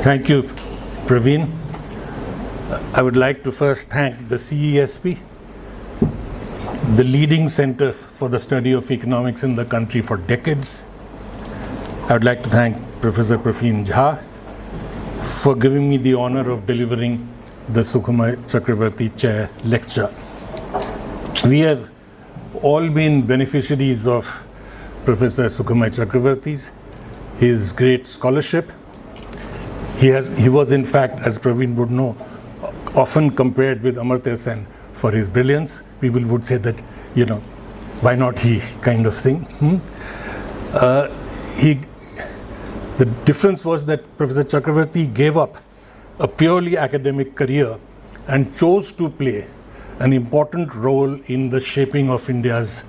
Thank you, Praveen. I would like to first thank the CESP, the leading center for the study of economics in the country for decades. I would like to thank Professor Praveen Jha for giving me the honor of delivering the Sukhamoy Chakravarty Chair Lecture. We have all been beneficiaries of Professor Sukhamoy Chakravarty's, his great scholarship. He was, in fact, as Praveen would know, often compared with Amartya Sen for his brilliance. People would say that, why not he, kind of thing. The difference was that Professor Chakravarty gave up a purely academic career and chose to play an important role in the shaping of India's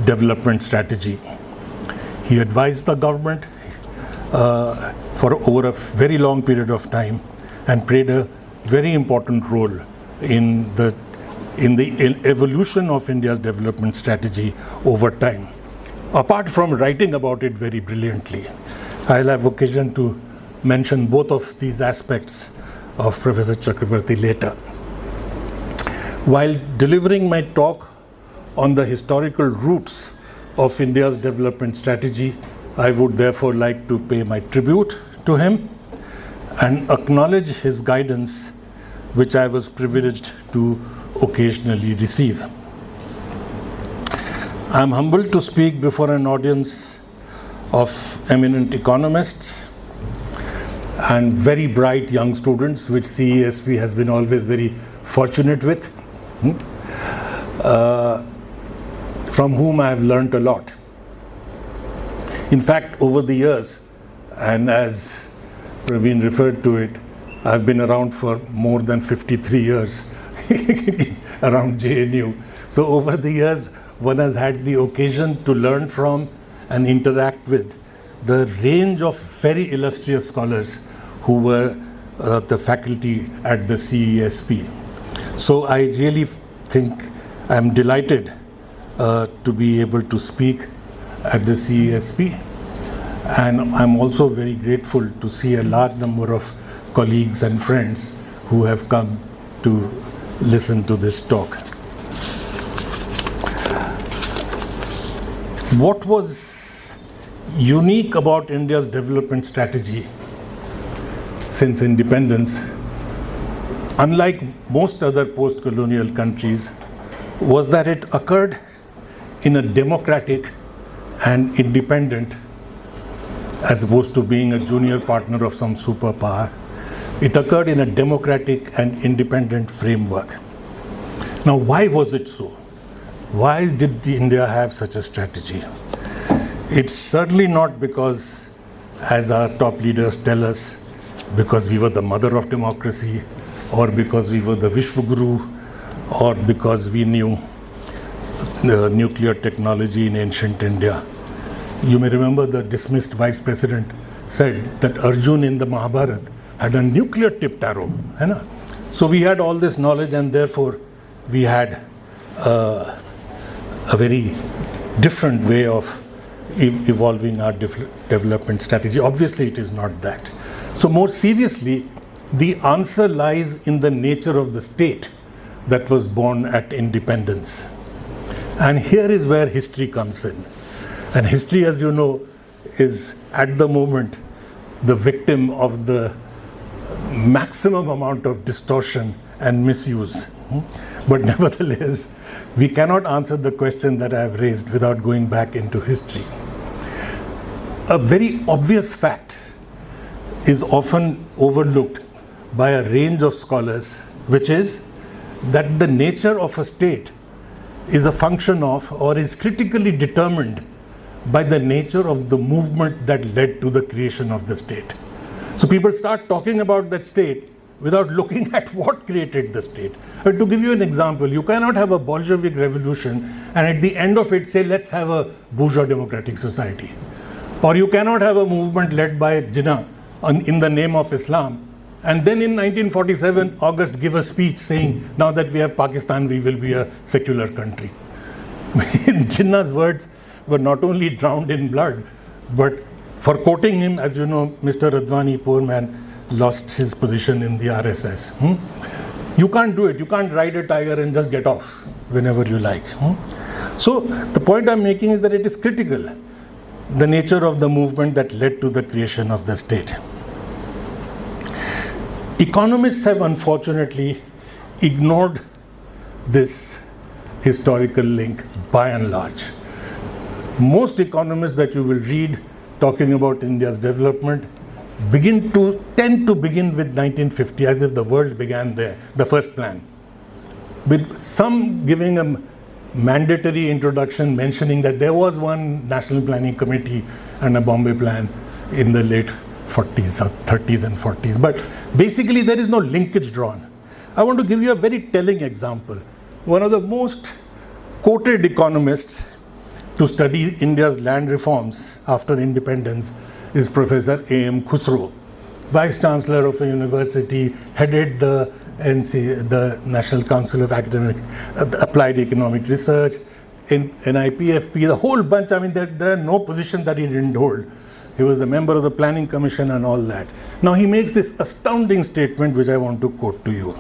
development strategy. He advised the government for over a very long period of time and played a very important role in the evolution of India's development strategy over time. Apart from writing about it very brilliantly, I'll have occasion to mention both of these aspects of Professor Chakravarty later. While delivering my talk on the historical roots of India's development strategy, I would therefore like to pay my tribute to him and acknowledge his guidance, which I was privileged to occasionally receive. I am humbled to speak before an audience of eminent economists and very bright young students, which CESP has been always very fortunate with, from whom I have learnt a lot. In fact, over the years, and as Praveen referred to it, I've been around for more than 53 years around JNU. So over the years, one has had the occasion to learn from and interact with the range of very illustrious scholars who were the faculty at the CESP. So I really think I'm delighted to be able to speak at the CESP, and I'm also very grateful to see a large number of colleagues and friends who have come to listen to this talk. What was unique about India's development strategy since independence, unlike most other post-colonial countries, was that it occurred in a democratic and independent, as opposed to being a junior partner of some superpower. It occurred in a democratic and independent framework. Now, why was it so? Why did India have such a strategy? It's certainly not because, as our top leaders tell us, because we were the mother of democracy, or because we were the Vishwaguru, or because we knew the nuclear technology in ancient India. You may remember the dismissed vice president said that Arjun in the Mahabharata had a nuclear tipped arrow. So we had all this knowledge, and therefore we had a very different way of evolving our development strategy. Obviously, it is not that. So more seriously, the answer lies in the nature of the state that was born at independence. And here is where history comes in. And history, as you know, is at the moment the victim of the maximum amount of distortion and misuse. But nevertheless, we cannot answer the question that I have raised without going back into history. A very obvious fact is often overlooked by a range of scholars, which is that the nature of a state is a function of, or is critically determined by the nature of the movement that led to the creation of the state. So people start talking about that state without looking at what created the state. To give you an example, you cannot have a Bolshevik revolution and at the end of it say, let's have a bourgeois democratic society. Or you cannot have a movement led by Jinnah in the name of Islam, and then in 1947, August give a speech saying, now that we have Pakistan, we will be a secular country. Jinnah's words were not only drowned in blood, but for quoting him, as you know, Mr. Advani, poor man, lost his position in the RSS. You can't do it. You can't ride a tiger and just get off whenever you like. So the point I'm making is that it is critical, the nature of the movement that led to the creation of the state. Economists have unfortunately ignored this historical link by and large. Most economists that you will read talking about India's development tend to begin with 1950, as if the world began there, the first plan, with some giving a mandatory introduction mentioning that there was one National Planning Committee and a Bombay Plan in the late 40s or 30s and 40s. But basically there is no linkage drawn. I want to give you a very telling example. One of the most quoted economists to study India's land reforms after independence is Professor A.M. Khusro, Vice Chancellor of a university, headed the the National Council of Applied Economic Research, in NIPFP, the whole bunch. I mean, there are no position that he didn't hold. He was the member of the Planning Commission and all that. Now he makes this astounding statement which I want to quote to you.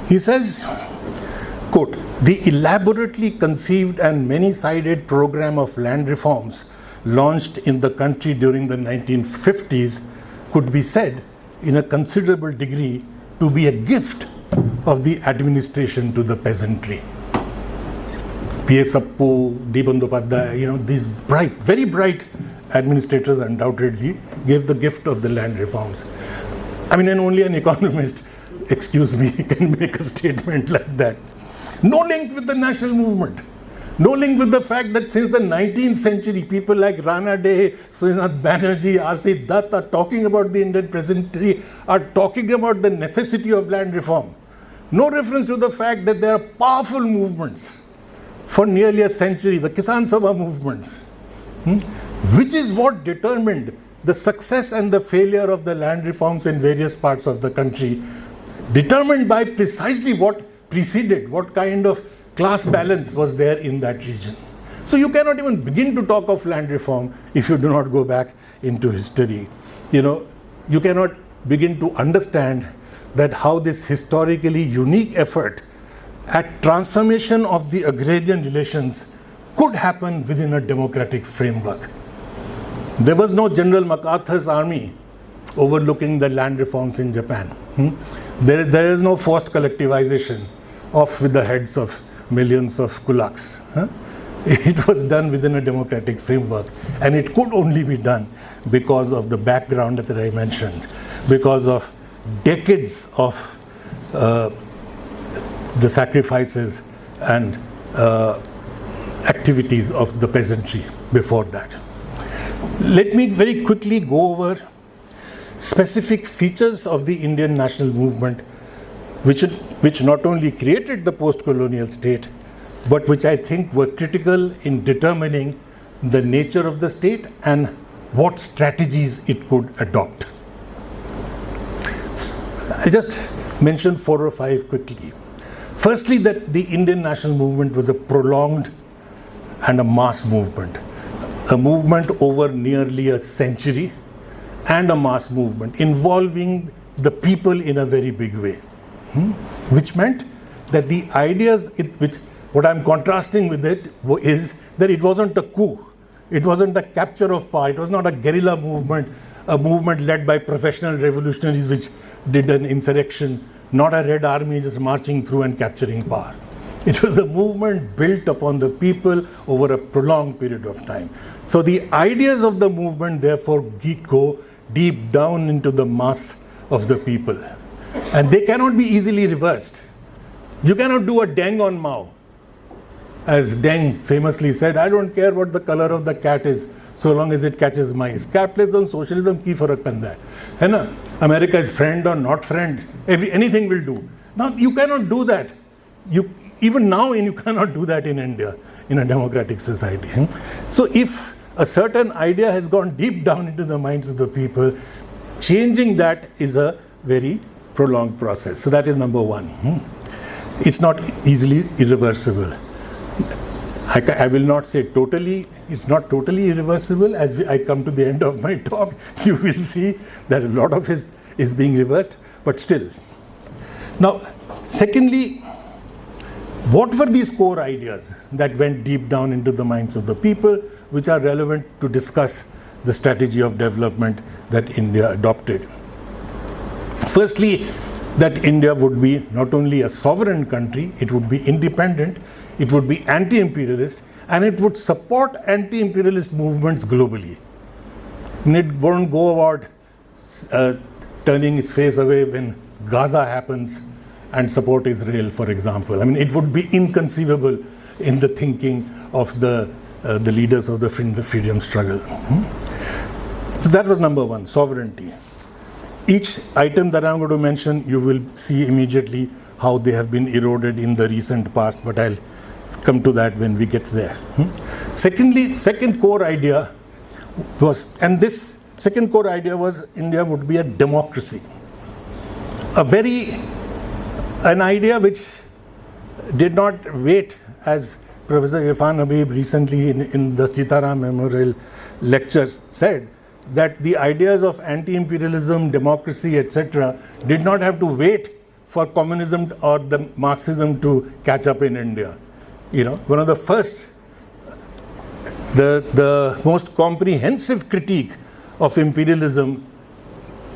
He says, quote, "The elaborately conceived and many-sided program of land reforms launched in the country during the 1950s could be said in a considerable degree to be a gift of the administration to the peasantry." P.A. Sappu, D. Bandyopadhyay, these bright, very bright administrators undoubtedly gave the gift of the land reforms. I mean, and only an economist, excuse me, can make a statement like that. No link with the national movement. No link with the fact that since the 19th century, people like Rana Dey, Srinath Banerjee, R.C. Dutt are talking about the Indian peasantry, are talking about the necessity of land reform. No reference to the fact that there are powerful movements for nearly a century, the Kisan Sabha movements, which is what determined the success and the failure of the land reforms in various parts of the country, determined by precisely what preceded, what kind of class balance was there in that region. So you cannot even begin to talk of land reform if you do not go back into history. You cannot begin to understand that how this historically unique effort at transformation of the agrarian relations could happen within a democratic framework. There was no General MacArthur's army overlooking the land reforms in Japan. There is no forced collectivization off with the heads of millions of kulaks. It was done within a democratic framework, and it could only be done because of the background that I mentioned, because of decades of the sacrifices and activities of the peasantry before that. Let me very quickly go over specific features of the Indian national movement which not only created the post-colonial state, but which I think were critical in determining the nature of the state and what strategies it could adopt. I'll just mention 4 or 5 quickly. Firstly, that the Indian national movement was a prolonged and a mass movement. A movement over nearly a century and a mass movement involving the people in a very big way. Which meant that the ideas, what I'm contrasting with it is that it wasn't a coup. It wasn't a capture of power. It was not a guerrilla movement, a movement led by professional revolutionaries which did an insurrection, not a red army just marching through and capturing power. It was a movement built upon the people over a prolonged period of time. So the ideas of the movement therefore go deep down into the mass of the people. And they cannot be easily reversed. You cannot do a Deng on Mao. As Deng famously said, I don't care what the color of the cat is, so long as it catches mice. Capitalism, socialism, ki farak panda hai na? America is friend or not friend, anything will do. Now you cannot do that. Even now you cannot do that in India, in a democratic society. So if a certain idea has gone deep down into the minds of the people, changing that is a very prolonged process. So that is number one. It's not easily irreversible. I will not say totally, it's not totally irreversible. As I come to the end of my talk, you will see that a lot of it is being reversed, but still. Now, secondly, what were these core ideas that went deep down into the minds of the people, which are relevant to discuss the strategy of development that India adopted? Firstly, that India would be not only a sovereign country, it would be independent, it would be anti-imperialist, and it would support anti-imperialist movements globally. And it won't go about turning its face away when Gaza happens and support Israel, for example. I mean, it would be inconceivable in the thinking of the leaders of the freedom struggle. So that was number one, sovereignty. Each item that I'm going to mention, you will see immediately how they have been eroded in the recent past, but I'll come to that when we get there. Secondly, second core idea was, and this second core idea was India would be a democracy. An idea which did not wait, as Professor Irfan Habib recently in the Sitaram Memorial Lecture said, that the ideas of anti-imperialism, democracy, etc. did not have to wait for communism or the Marxism to catch up in India. You know, one of the first, the most comprehensive critique of imperialism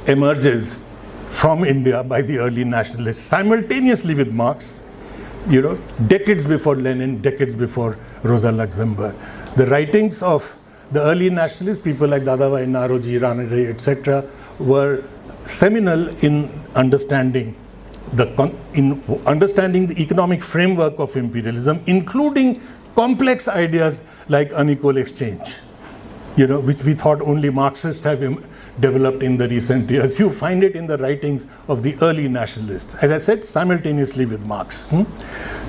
emerges from India by the early nationalists, simultaneously with Marx, you know, decades before Lenin, decades before Rosa Luxemburg. The writings of the early nationalists, people like Dadabhai Naoroji, Ranade, etc., were seminal in understanding the economic framework of imperialism, including complex ideas like unequal exchange, you know, which we thought only Marxists have developed in the recent years. You find it in the writings of the early nationalists, as I said, simultaneously with Marx.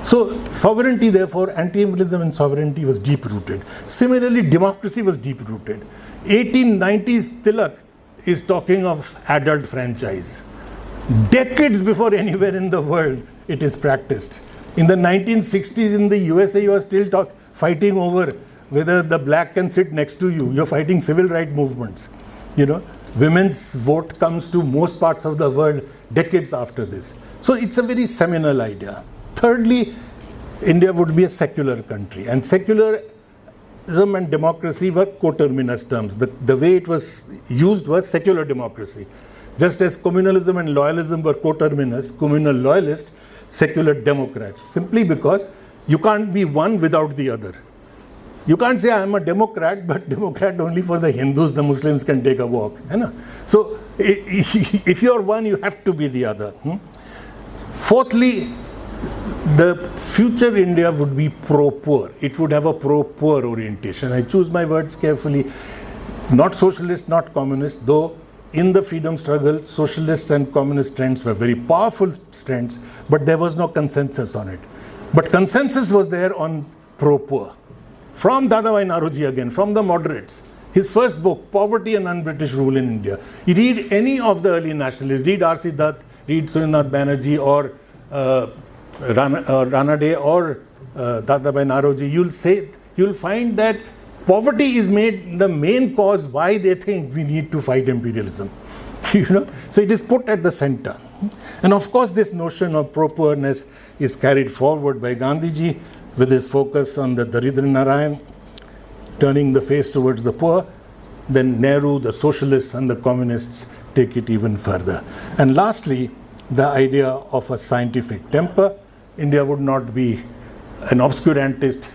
So sovereignty, therefore, anti-imperialism and sovereignty was deep-rooted. Similarly, democracy was deep-rooted. 1890s Tilak is talking of adult franchise. Decades before anywhere in the world it is practiced. In the 1960s in the USA, you are still fighting over whether the black can sit next to you. You're fighting civil rights movements. You know, women's vote comes to most parts of the world decades after this. So it's a very seminal idea. Thirdly, India would be a secular country, and secularism and democracy were coterminous terms. The way it was used was secular democracy. Just as communalism and loyalism were coterminous, communal loyalists, secular democrats, simply because you can't be one without the other. You can't say I'm a Democrat, but Democrat only for the Hindus, the Muslims can take a walk. So if you're one, you have to be the other. Fourthly, the future India would be pro-poor. It would have a pro-poor orientation. I choose my words carefully. Not socialist, not communist, though in the freedom struggle, socialist and communist trends were very powerful trends, but there was no consensus on it. But consensus was there on pro-poor. From Dadabhai Naoroji again, from the moderates, his first book, Poverty and Un-British Rule in India. You read any of the early nationalists, read R.C. Dutt, read Surendra Banerjee or Ranade or Dadabhai Naoroji, you'll find that poverty is made the main cause why they think we need to fight imperialism. So it is put at the center. And of course, this notion of pro-poorness is carried forward by Gandhiji with his focus on the Daridra Narayan, turning the face towards the poor. Then Nehru, the socialists and the communists take it even further. And lastly, the idea of a scientific temper. India would not be an obscurantist,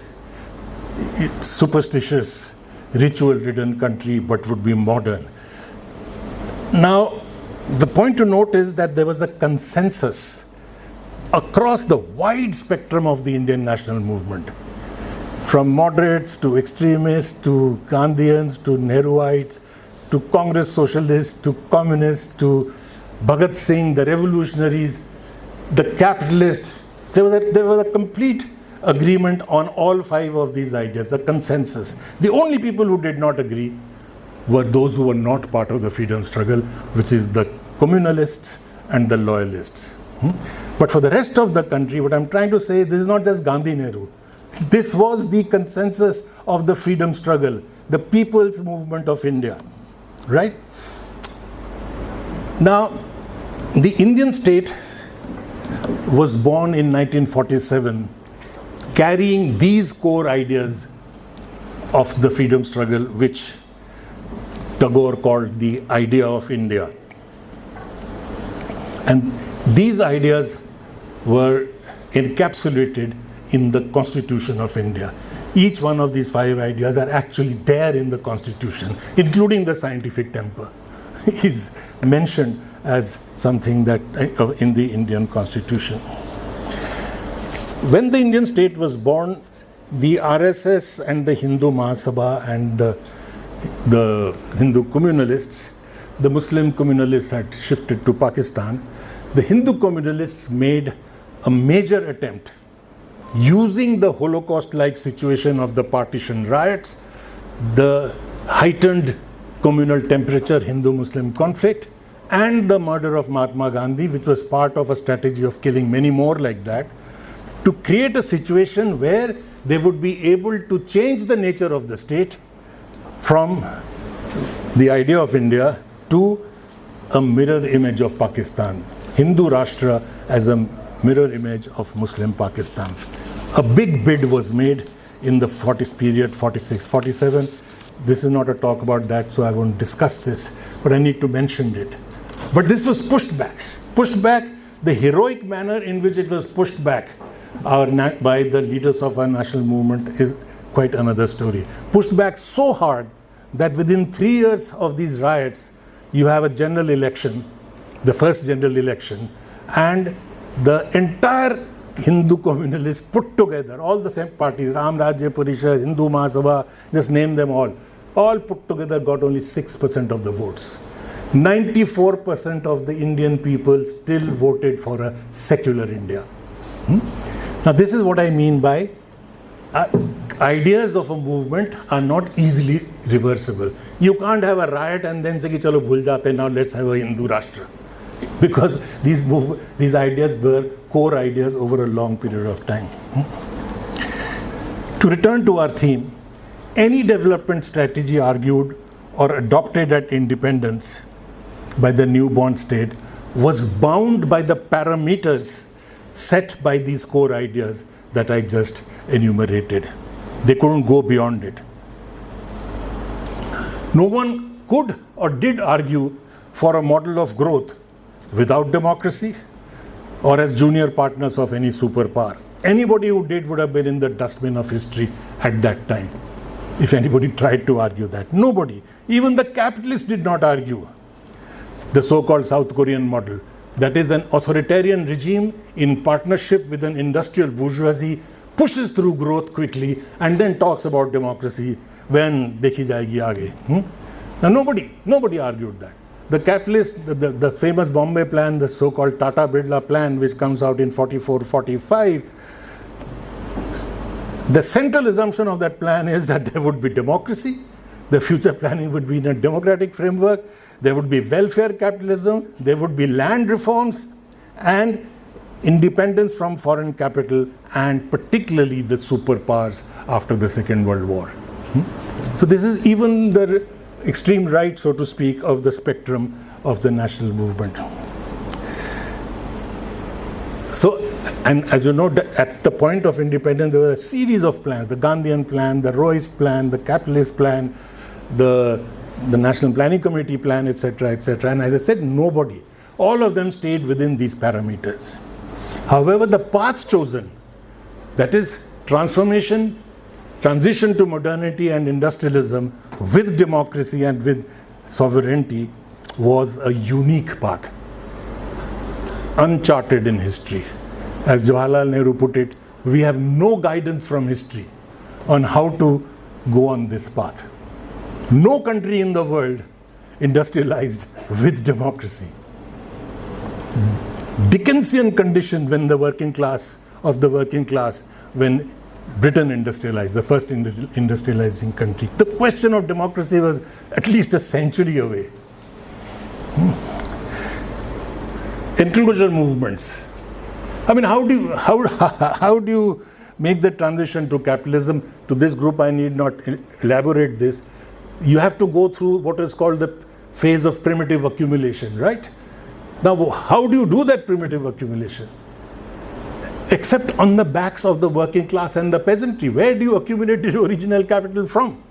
superstitious, ritual-ridden country, but would be modern. Now, the point to note is that there was a consensus across the wide spectrum of the Indian national movement, from moderates to extremists to Gandhians to Nehruites to Congress socialists to communists to Bhagat Singh, the revolutionaries, the capitalists. There was a complete agreement on all five of these ideas, a consensus. The only people who did not agree were those who were not part of the freedom struggle, which is the communalists and the loyalists. But for the rest of the country, what I'm trying to say, this is not just Gandhi Nehru. This was the consensus of the freedom struggle, the people's movement of India, right? Now, the Indian state was born in 1947 carrying these core ideas of the freedom struggle, which Tagore called the idea of India. And these ideas were encapsulated in the Constitution of India. Each one of these 5 ideas are actually there in the Constitution, including the scientific temper is mentioned as something that in the Indian Constitution. When the Indian state was born, the RSS and the Hindu Mahasabha and the Hindu communalists, the Muslim communalists had shifted to Pakistan. The Hindu communalists made a major attempt using the Holocaust-like situation of the partition riots, the heightened communal temperature Hindu-Muslim conflict, and the murder of Mahatma Gandhi, which was part of a strategy of killing many more like that, to create a situation where they would be able to change the nature of the state from the idea of India to a mirror image of Pakistan, Hindu Rashtra as a mirror image of Muslim Pakistan. A big bid was made in the 40s period, 46, 47. This is not a talk about that, so I won't discuss this, but I need to mention it. But this was pushed back. Pushed back, the heroic manner in which it was pushed back by the leaders of our national movement is quite another story. Pushed back so hard that within 3 years of these riots, you have a general election, the first general election, and the entire Hindu communalists put together, all the same parties, Ram Rajya Parishad, Hindu Mahasabha, just name them all put together got only 6% of the votes. 94% of the Indian people still voted for a secular India. Now this is what I mean by ideas of a movement are not easily reversible. You can't have a riot and then say, chalo bhul jate, now let's have a Hindu Rashtra. Because these ideas were core ideas over a long period of time. To return to our theme, any development strategy argued or adopted at independence by the newborn state was bound by the parameters set by these core ideas that I just enumerated. They couldn't go beyond it. No one could or did argue for a model of growth without democracy or as junior partners of any superpower. Anybody who did would have been in the dustbin of history at that time, if anybody tried to argue that. Nobody. Even the capitalists did not argue the so-called South Korean model. That is, an authoritarian regime in partnership with an industrial bourgeoisie pushes through growth quickly and then talks about democracy when dekhi jayegi aage. Now nobody argued that. The capitalists, the famous Bombay plan, the so-called Tata Birla plan, which comes out in 44, 45, the central assumption of that plan is that there would be democracy, the future planning would be in a democratic framework, there would be welfare capitalism, there would be land reforms, and independence from foreign capital, and particularly the superpowers after the Second World War. So this is even the extreme right, so to speak, of the spectrum of the national movement. So, and as you know, at the point of independence, there were a series of plans, the Gandhian plan, the Royist plan, the capitalist plan, the National Planning Committee plan, etc., etc. And as I said, nobody, all of them stayed within these parameters. However, the path chosen, that is transition to modernity and industrialism with democracy and with sovereignty, was a unique path, uncharted in history. As Jawaharlal Nehru put it, we have no guidance from history on how to go on this path. No country in the world industrialized with democracy. Dickensian condition when the working class, when Britain industrialized, the first industrializing country. The question of democracy was at least a century away. Enclosure movements. I mean, how do you make the transition to capitalism, to this group I need not elaborate this, you have to go through what is called the phase of primitive accumulation, right? Now, how do you do that primitive accumulation? Except on the backs of the working class and the peasantry. Where do you accumulate your original capital from?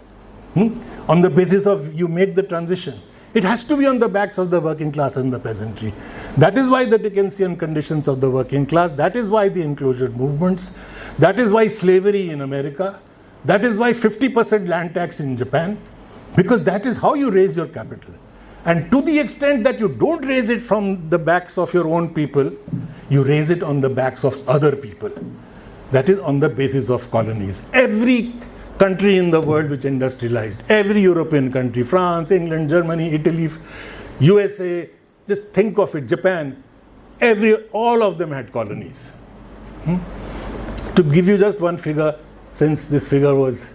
On the basis of you make the transition. It has to be on the backs of the working class and the peasantry. That is why the Dickensian conditions of the working class, that is why the enclosure movements, that is why slavery in America, that is why 50% land tax in Japan, because that is how you raise your capital. And to the extent that you don't raise it from the backs of your own people, you raise it on the backs of other people. That is on the basis of colonies. Every country in the world which industrialized, every European country, France, England, Germany, Italy, USA, just think of it, Japan, all of them had colonies. To give you just one figure, since this figure was,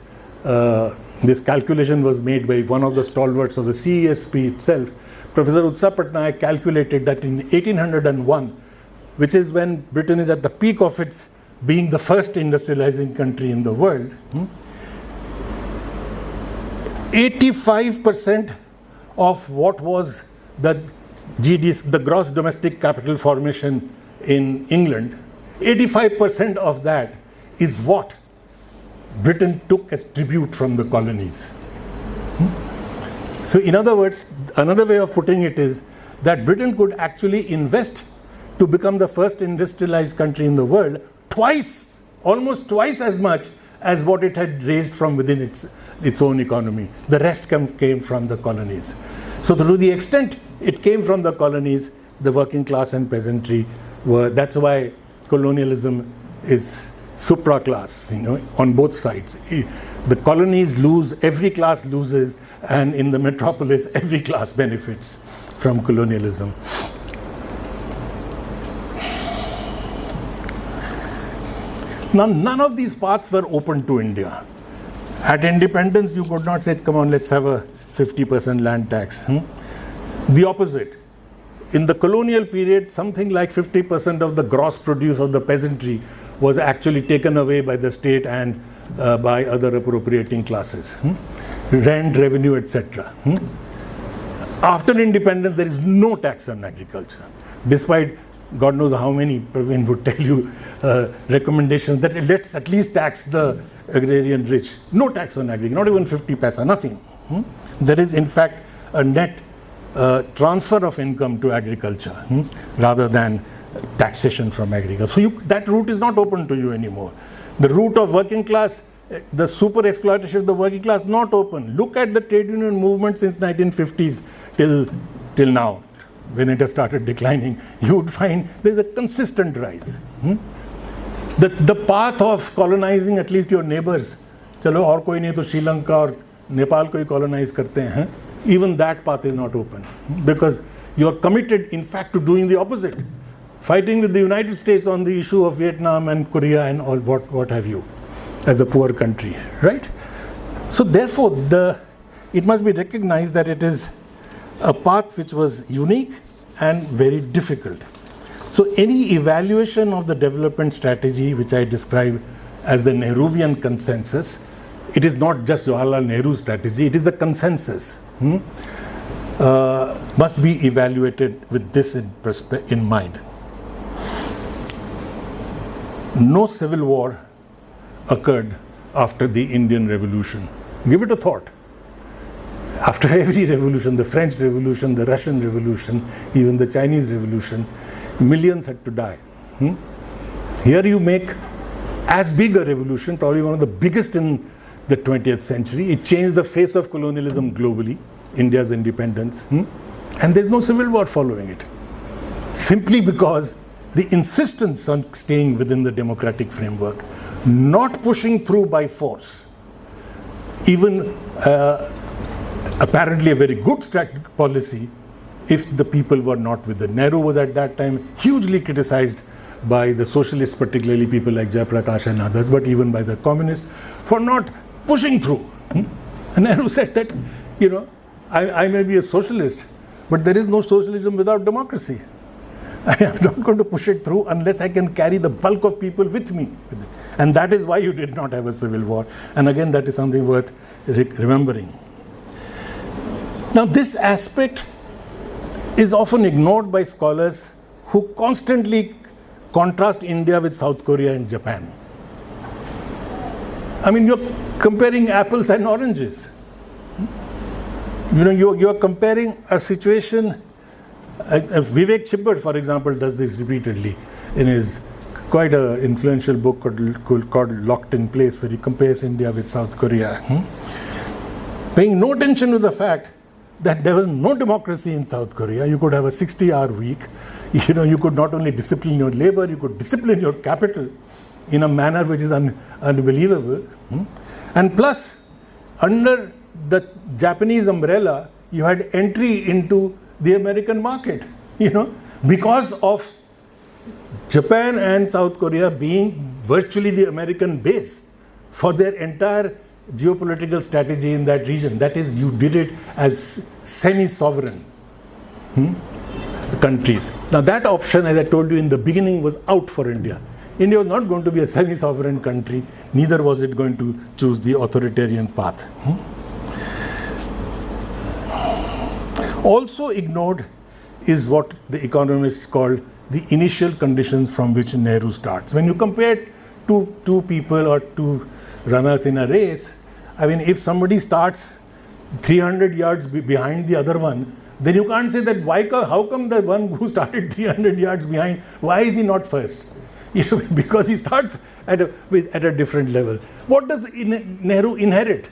this calculation was made by one of the stalwarts of the CESP itself, Professor Utsa Patnaik calculated that in 1801, which is when Britain is at the peak of its being the first industrializing country in the world, 85% of what was the GDP, the gross domestic capital formation in England, 85% of that is what Britain took as tribute from the colonies. So in other words, another way of putting it is that Britain could actually invest to become the first industrialized country in the world twice, almost twice as much as what it had raised from within its own economy. The rest came from the colonies. So to the extent it came from the colonies, the working class and peasantry were, that's why colonialism is supra-class, on both sides. The colonies lose, every class loses, and in the metropolis, every class benefits from colonialism. Now, none of these paths were open to India. At independence, you could not say, come on, let's have a 50% land tax. The opposite. In the colonial period, something like 50% of the gross produce of the peasantry was actually taken away by the state and by other appropriating classes. Rent, revenue, etc. After independence, there is no tax on agriculture. Despite God knows how many, Praveen would tell you, recommendations that let's at least tax the agrarian rich. No tax on agriculture, not even 50 paisa, nothing. There is in fact a net transfer of income to agriculture rather than taxation from agriculture. So that route is not open to you anymore. The route of working class, the super exploitation of the working class, not open. Look at the trade union movement since 1950s till now. When it has started declining, you would find there is a consistent rise. The path of colonizing at least your neighbors, chalo aur koi nahi to Sri Lanka or Nepal ko hi colonize karte hain, even that path is not open because you are committed in fact to doing the opposite, fighting with the United States on the issue of Vietnam and Korea and all what have you, as a poor country, right? So therefore, it must be recognized that it is a path which was unique and very difficult. So any evaluation of the development strategy which I describe as the Nehruvian consensus, it is not just Jawaharlal Nehru's strategy, it is the consensus, must be evaluated with this in mind. No civil war occurred after the Indian Revolution. Give it a thought. After every revolution, the French Revolution, the Russian Revolution, even the Chinese Revolution, millions had to die. Here you make as big a revolution, probably one of the biggest in the 20th century. It changed the face of colonialism globally, India's independence. And there's no civil war following it. Simply because the insistence on staying within the democratic framework, not pushing through by force, even apparently a very good policy if the people were not with it. Nehru was at that time hugely criticized by the socialists, particularly people like Jayaprakash and others, but even by the communists for not pushing through. And Nehru said that, I may be a socialist, but there is no socialism without democracy. I am not going to push it through unless I can carry the bulk of people with me. And that is why you did not have a civil war. And again, that is something worth remembering. Now, this aspect is often ignored by scholars who constantly contrast India with South Korea and Japan. I mean, you're comparing apples and oranges. You know, you're comparing a situation. Vivek Chibbard, for example, does this repeatedly in his quite an influential book called Locked in Place, where he compares India with South Korea. Paying no attention to the fact that there was no democracy in South Korea. You could have a 60-hour week. You know, you could not only discipline your labor, you could discipline your capital in a manner which is unbelievable. And plus, under the Japanese umbrella, you had entry into the American market, you know, because of Japan and South Korea being virtually the American base for their entire geopolitical strategy in that region. That is, you did it as semi-sovereign countries. Now that option, as I told you in the beginning, was out for India. India was not going to be a semi-sovereign country, neither was it going to choose the authoritarian path. Also ignored is what the economists call the initial conditions from which Nehru starts. When you compare two people or two runners in a race, I mean, if somebody starts 300 yards behind the other one, then you can't say that how come the one who started 300 yards behind, why is he not first? Because he starts at a different level. What does Nehru inherit?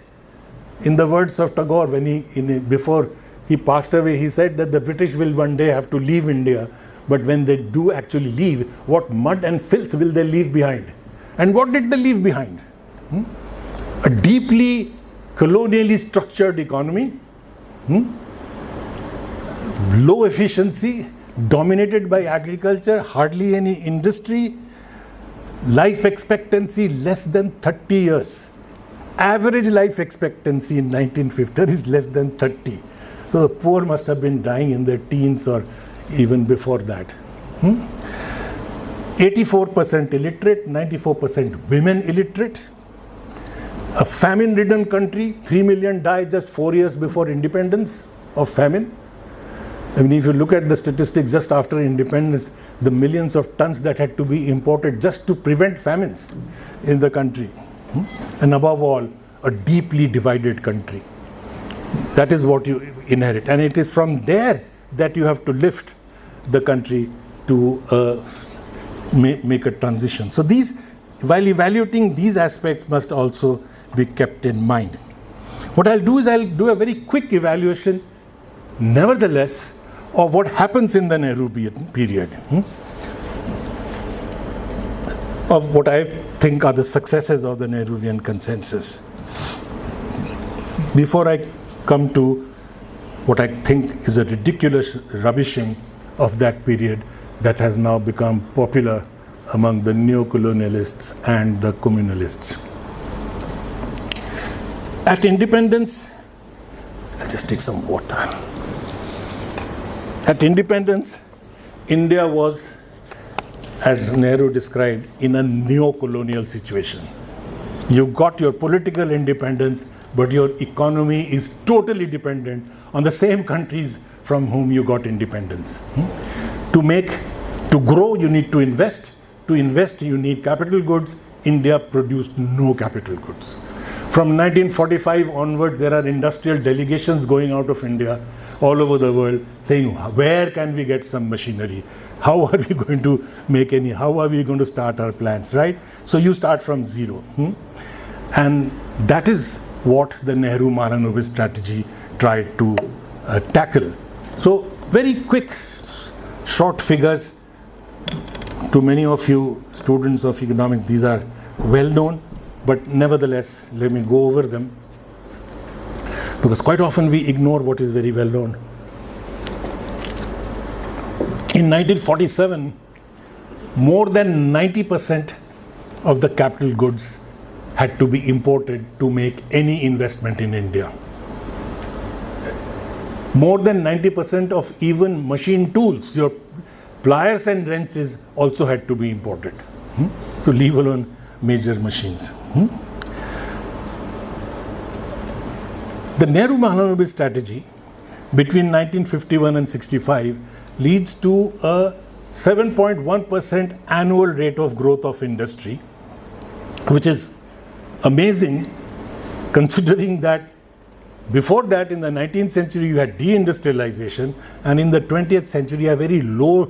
In the words of Tagore, before he passed away, he said that the British will one day have to leave India, but when they do actually leave, what mud and filth will they leave behind? And what did they leave behind? A deeply colonially structured economy, low efficiency, dominated by agriculture, hardly any industry, life expectancy less than 30 years. Average life expectancy in 1950 is less than 30. So the poor must have been dying in their teens or even before that. 84% illiterate, 94% women illiterate. A famine-ridden country, 3 million died just 4 years before independence of famine. I mean, if you look at the statistics just after independence, the millions of tons that had to be imported just to prevent famines in the country. And above all, a deeply divided country. That is what you inherit. And it is from there that you have to lift the country to make a transition. So while evaluating these aspects must also be kept in mind. What I'll do is I'll do a very quick evaluation, nevertheless, of what happens in the Nehru period. Of what I think are the successes of the Nehruvian consensus. Before I come to what I think is a ridiculous rubbishing of that period that has now become popular among the neo-colonialists and the communalists. At independence, I'll just take some water. At independence, India was, as Nehru described, in a neo-colonial situation. You got your political independence, but your economy is totally dependent on the same countries from whom you got independence. To grow, you need to invest. To invest, you need capital goods. India produced no capital goods. From 1945 onward, there are industrial delegations going out of India all over the world saying, where can we get some machinery? How are we going to how are we going to start our plants, right? So you start from zero. And that is what the Nehru-Mahalanobis strategy tried to tackle. So very quick, short figures. To many of you students of economics, these are well known, but nevertheless, let me go over them. Because quite often we ignore what is very well known. In 1947, more than 90% of the capital goods had to be imported to make any investment in India. More than 90% of even machine tools, your pliers and wrenches also had to be imported. So leave alone major machines. The Nehru-Mahalanobis strategy between 1951 and 65 leads to a 7.1% annual rate of growth of industry, which is amazing considering that before that in the 19th century you had deindustrialization, and in the 20th century a very low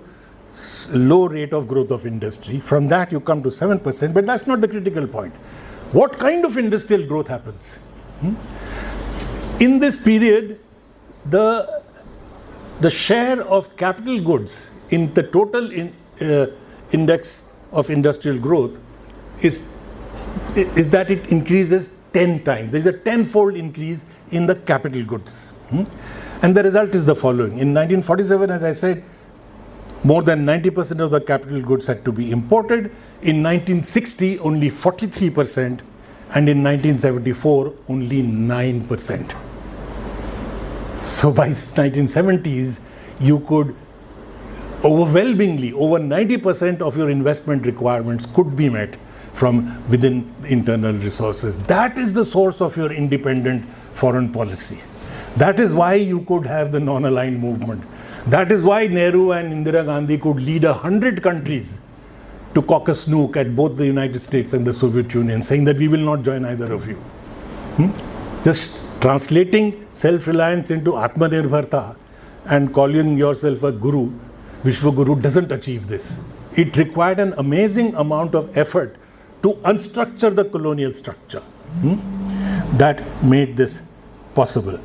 rate of growth of industry. From that you come to 7%, but that's not the critical point. What kind of industrial growth happens? In this period, the share of capital goods in the total index of industrial growth is that it increases 10 times. There is a tenfold increase in the capital goods. And the result is the following. In 1947, as I said, more than 90% of the capital goods had to be imported. In 1960, only 43%, and in 1974, only 9%. So by 1970s, you could overwhelmingly, over 90% of your investment requirements could be met from within internal resources. That is the source of your independent foreign policy. That is why you could have the non-aligned movement. That is why Nehru and Indira Gandhi could lead 100 countries to cock a snook at both the United States and the Soviet Union, saying that we will not join either of you. Just translating self-reliance into Atmanirbharta and calling yourself a guru, Vishwaguru, doesn't achieve this. It required an amazing amount of effort to unstructure the colonial structure that made this possible.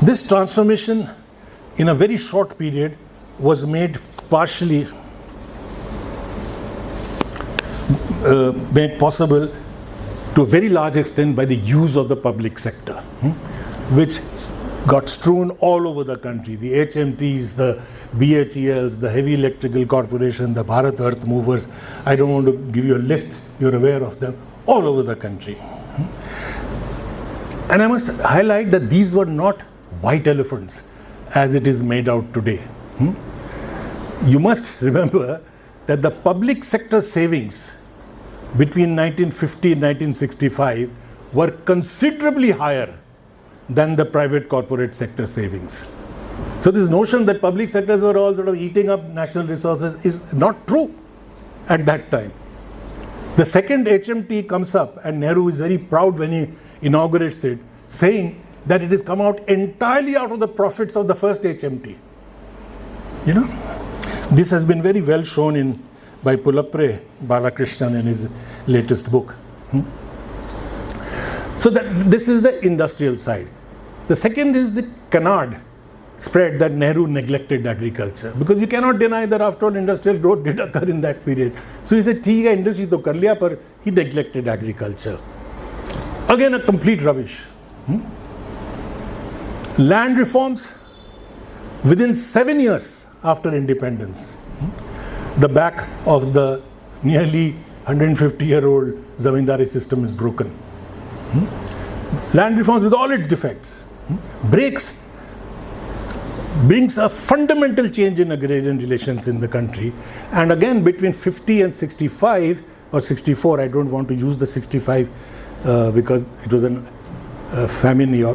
This transformation in a very short period was made partially made possible to a very large extent by the use of the public sector, which got strewn all over the country. The HMTs, the BHELs, the Heavy Electrical Corporation, the Bharat Earth Movers. I don't want to give you a list, you're aware of them, all over the country. And I must highlight that these were not white elephants as it is made out today. You must remember that the public sector savings between 1950 and 1965 were considerably higher than the private corporate sector savings. So this notion that public sectors were all sort of eating up national resources is not true at that time. The second HMT comes up and Nehru is very proud when he inaugurates it, saying that it has come out entirely out of the profits of the first HMT. You know, this has been very well shown by Pulappre Balakrishnan in his latest book. So this is the industrial side. The second is the canard spread that Nehru neglected agriculture, because you cannot deny that after all industrial growth did occur in that period. So he said, "ठीक है, industry तो कर लिया, पर he neglected agriculture." Again, a complete rubbish. Land reforms within 7 years after independence. The back of the nearly 150-year-old zamindari system is broken. Land reforms with all its defects brings a fundamental change in agrarian relations in the country. And again, between 50 and 65 or 64, I don't want to use the 65 because it was a famine year,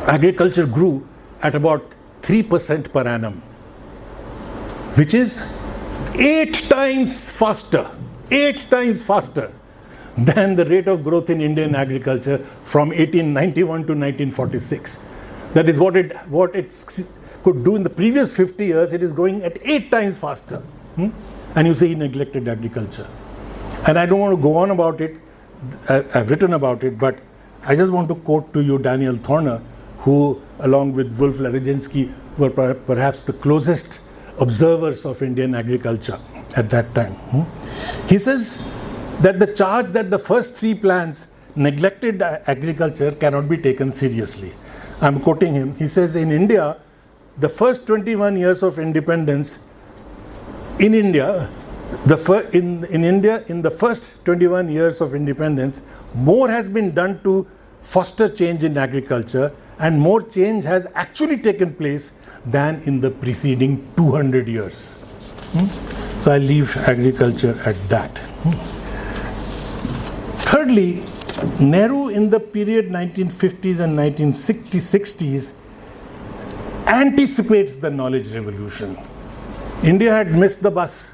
agriculture grew at about 3% per annum, which is 8 times faster than the rate of growth in Indian agriculture from 1891 to 1946. That is what it could do in the previous 50 years. It is growing at 8 times faster. And you say he neglected agriculture. And I don't want to go on about it. I've written about it, but I just want to quote to you Daniel Thorner, who, along with Wolf Laryczynski, were perhaps the closest observers of Indian agriculture at that time. He says that the charge that the first 3 plans neglected agriculture cannot be taken seriously. I'm quoting him. He says, in India, the first 21 years of independence, in the first 21 years of independence, more has been done to foster change in agriculture and more change has actually taken place than in the preceding 200 years. So I leave agriculture at that. Thirdly, Nehru in the period 1950s and 1960s anticipates the knowledge revolution. India had missed the bus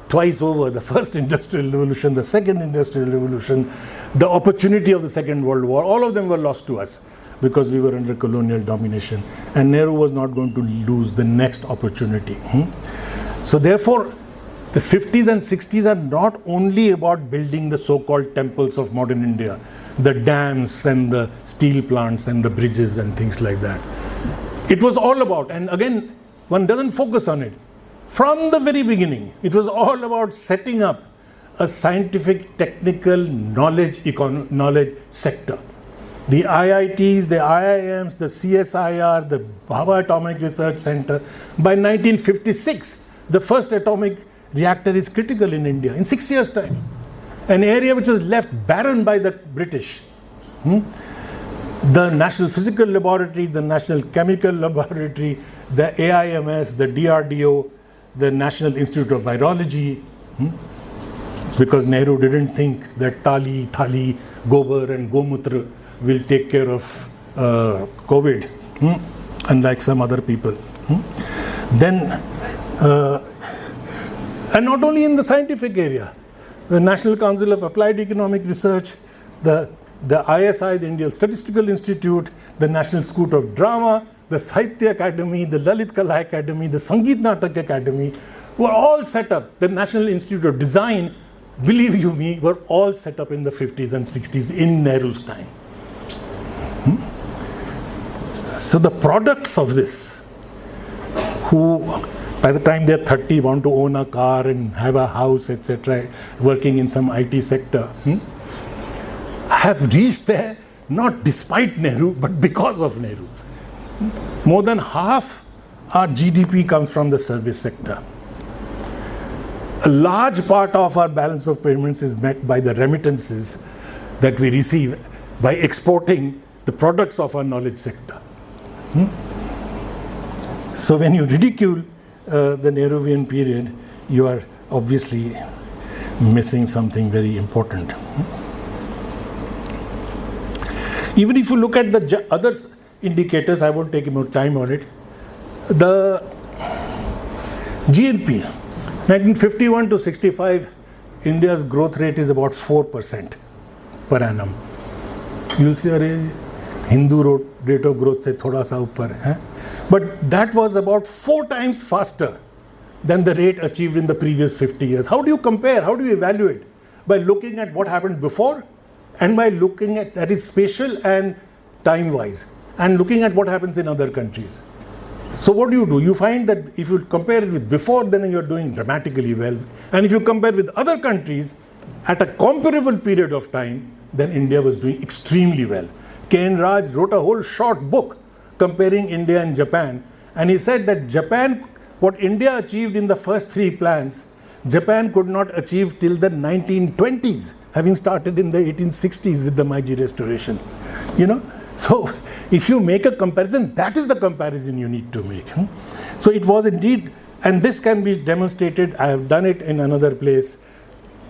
twice over, the first industrial revolution, the second industrial revolution, the opportunity of the Second World War. All of them were lost to us because we were under colonial domination, and Nehru was not going to lose the next opportunity. So therefore, the 50s and 60s are not only about building the so-called temples of modern India, the dams and the steel plants and the bridges and things like that. It was all about, and again, one doesn't focus on it. From the very beginning, it was all about setting up a scientific, technical knowledge sector. The IITs, the IIMs, the CSIR, the Bhabha Atomic Research Center. By 1956, the first atomic reactor is critical in India, in 6 years' time. An area which was left barren by the British. The National Physical Laboratory, the National Chemical Laboratory, the AIMS, the DRDO, the National Institute of Virology, because Nehru didn't think that Tali, Thali, Gobar and Gomutra will take care of COVID, unlike some other people. Then, and not only in the scientific area, the National Council of Applied Economic Research, the ISI, the Indian Statistical Institute, the National School of Drama, the Sahitya Academy, the Lalit Kala Academy, the Sangeet Natak Academy were all set up. The National Institute of Design, believe you me, were all set up in the 50s and 60s in Nehru's time. So the products of this, who by the time they're 30 want to own a car and have a house, etc., working in some IT sector, have reached there not despite Nehru, but because of Nehru. More than half our GDP comes from the service sector. A large part of our balance of payments is met by the remittances that we receive by exporting the products of our knowledge sector. So when you ridicule the Nehruvian period, you are obviously missing something very important. Even if you look at the other indicators, I won't take more time on it. The GNP, 1951 to 65, India's growth rate is about 4% per annum. You'll see Hindu rate of growth is thoda sa upar. But that was about 4 times faster than the rate achieved in the previous 50 years. How do you compare? How do you evaluate? By looking at what happened before and by looking at, that is spatial and time-wise, and looking at what happens in other countries. So what do? You find that if you compare it with before, then you're doing dramatically well. And if you compare with other countries at a comparable period of time, then India was doing extremely well. K.N. Raj wrote a whole short book comparing India and Japan, and he said that Japan, what India achieved in the first 3 plans, Japan could not achieve till the 1920s, having started in the 1860s with the Meiji Restoration. So if you make a comparison, that is the comparison you need to make. So it was indeed, and this can be demonstrated, I have done it in another place,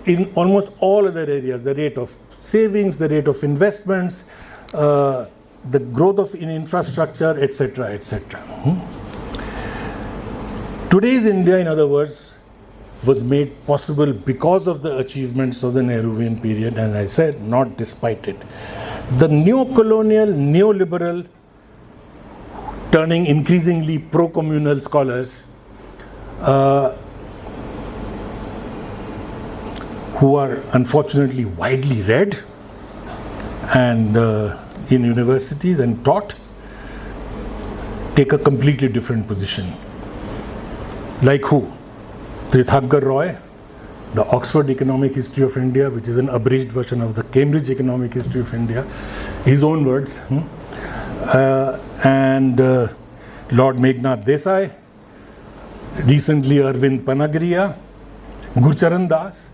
in almost all other areas, the rate of savings, the rate of investments, the growth in infrastructure, etc., etc. Today's India, in other words, was made possible because of the achievements of the Nehruvian period, and I said, not despite it. The neo-colonial, neoliberal, turning increasingly pro-communal scholars who are unfortunately widely read and in universities and taught, take a completely different position. Like who? Tirthankar Roy, the Oxford Economic History of India, which is an abridged version of the Cambridge Economic History of India, his own words, and Lord Meghnad Desai, recently Arvind Panagriya, Gurcharan Das,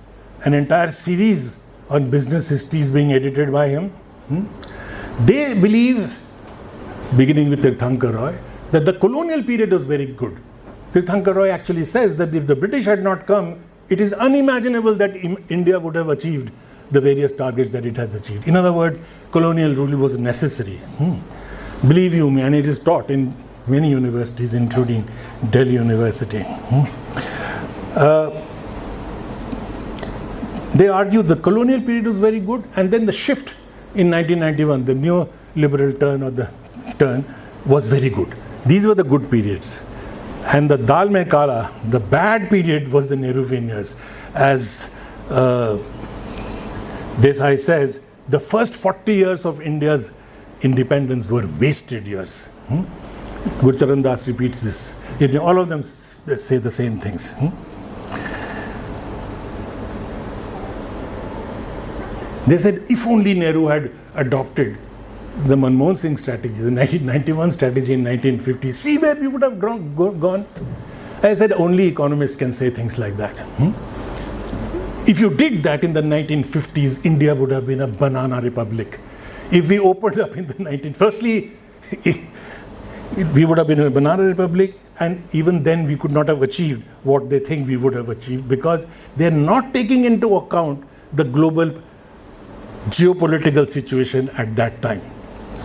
an entire series on business history is being edited by him. They believe beginning with Tirthankar Roy, that the colonial period was very good. Tirthankar Roy actually says that if the British had not come, it is unimaginable that India would have achieved the various targets that it has achieved. In other words, colonial rule was necessary. Believe you me, and it is taught in many universities, including Delhi University. They argue the colonial period was very good, and then the shift in 1991, the neoliberal turn or the turn, was very good. These were the good periods. And the Dal Mein Kala, the bad period, was the Nehruvian years. As Desai says, the first 40 years of India's independence were wasted years. Gurcharan Das repeats this. All of them say the same things. They said if only Nehru had adopted the Manmohan Singh strategy, the 1991 strategy in 1950, see where we would have gone. I said only economists can say things like that. If you did that in the 1950s, India would have been a banana republic. If we opened up in the firstly, we would have been a banana republic, and even then we could not have achieved what they think we would have achieved, because they are not taking into account the global geopolitical situation at that time.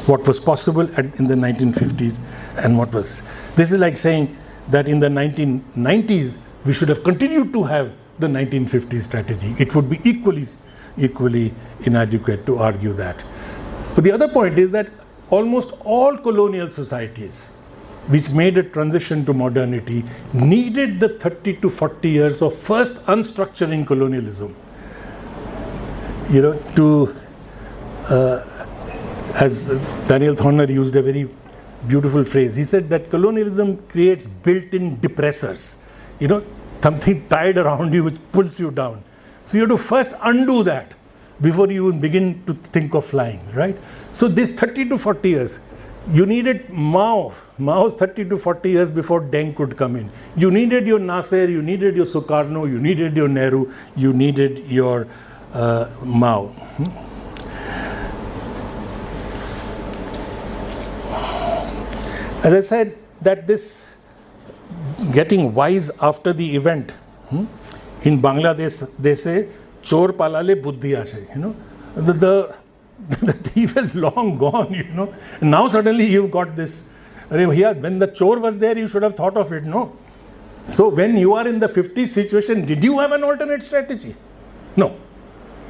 What was possible in the 1950s and what was. This is like saying that in the 1990s we should have continued to have the 1950s strategy. It would be equally inadequate to argue that. But the other point is that almost all colonial societies which made a transition to modernity needed the 30 to 40 years of first unstructuring colonialism. As Daniel Thorner used a very beautiful phrase, he said that colonialism creates built-in depressors. Something tied around you which pulls you down. So you have to first undo that before you begin to think of flying, right? So this 30 to 40 years, you needed Mao's 30 to 40 years before Deng could come in. You needed your Nasser, you needed your Sukarno, you needed your Nehru, you needed your Mao. As I said, that this getting wise after the event, in Bangladesh they say, Chor palale buddhi ashe. The thief is long gone, Now suddenly you've got this. When the chore was there, you should have thought of it, no? So when you are in the 50s situation, did you have an alternate strategy? No.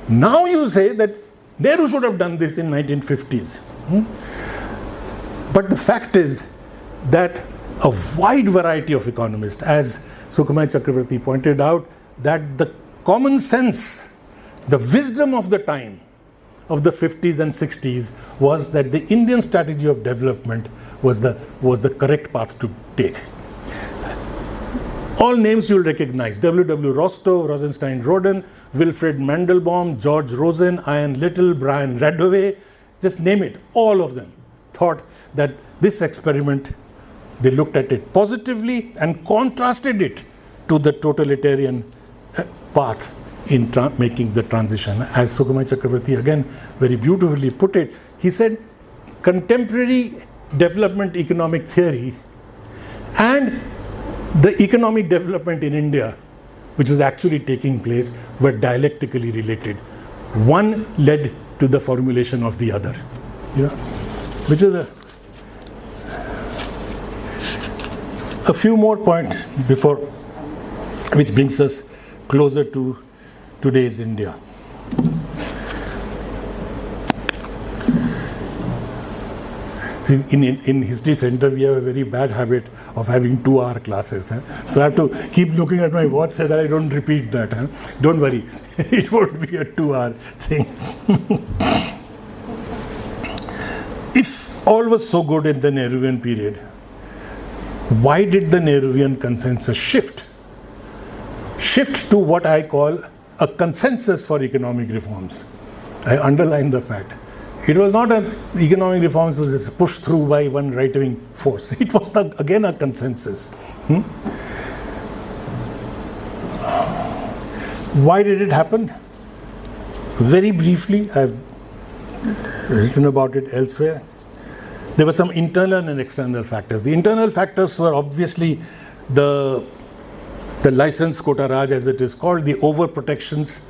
Now you say that Nehru should have done this in 1950s. But the fact is that a wide variety of economists, as Sukhamoy Chakravarty pointed out, that the common sense, the wisdom of the time, of the 50s and 60s, was that the Indian strategy of development was the correct path to take. All names you'll recognize: W.W. Rostov, Rosenstein Roden, Wilfred Mandelbaum, George Rosen, Ian Little, Brian Radaway, just name it. All of them thought that this experiment, they looked at it positively and contrasted it to the totalitarian path in making the transition. As Sukhamoy Chakravarty again very beautifully put it, he said contemporary development economic theory and the economic development in India, which was actually taking place, were dialectically related. One led to the formulation of the other. Which is a few more points before, which brings us closer to today's India. In History Center, we have a very bad habit of having 2-hour classes. So I have to keep looking at my watch so that I don't repeat that. Don't worry, it won't be a 2-hour thing. If all was so good in the Nehruvian period, why did the Nehruvian consensus shift? Shift to what I call a consensus for economic reforms. I underline the fact. It was not economic reforms was pushed through by one right-wing force. It was again a consensus. Why did it happen? Very briefly, I've written about it elsewhere. There were some internal and external factors. The internal factors were obviously the license quota raj, as it is called, the over-protections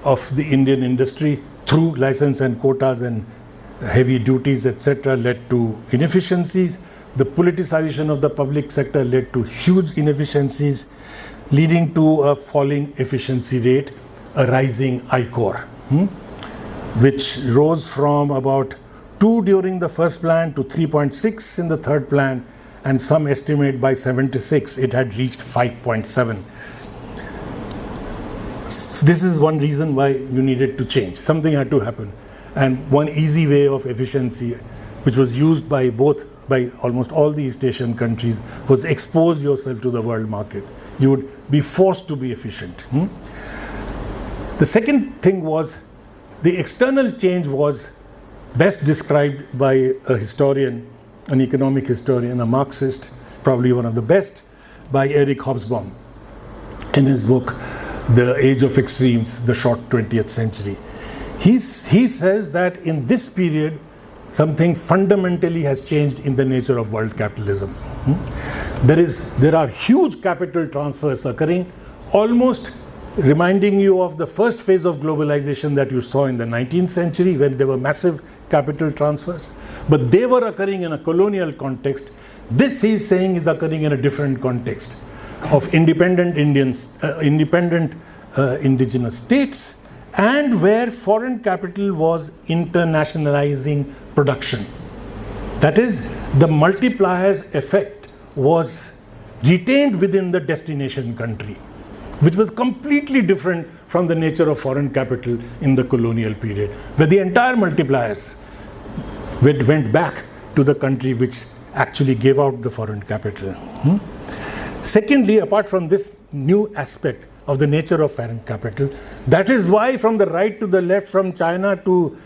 of the Indian industry through license and quotas and heavy duties, etc., led to inefficiencies. The politicization of the public sector led to huge inefficiencies, leading to a falling efficiency rate, a rising I-Core, which rose from about 2 during the first plan to 3.6 in the third plan, and some estimate by 76 it had reached 5.7. This is one reason why you needed to change. Something had to happen. And one easy way of efficiency, which was used by almost all the East Asian countries, was expose yourself to the world market. You would be forced to be efficient. The second thing was, the external change was best described by a historian, an economic historian, a Marxist, probably one of the best, by Eric Hobsbawm in his book, The Age of Extremes, the Short 20th Century. He says that in this period, something fundamentally has changed in the nature of world capitalism. There are huge capital transfers occurring, almost reminding you of the first phase of globalization that you saw in the 19th century, when there were massive capital transfers. But they were occurring in a colonial context. This, he's saying, is occurring in a different context of independent indigenous states, and where foreign capital was internationalizing production. That is, the multiplier's effect was retained within the destination country, which was completely different from the nature of foreign capital in the colonial period, where the entire multipliers went back to the country which actually gave out the foreign capital. Secondly, apart from this new aspect of the nature of foreign capital, that is why from the right to the left, from China to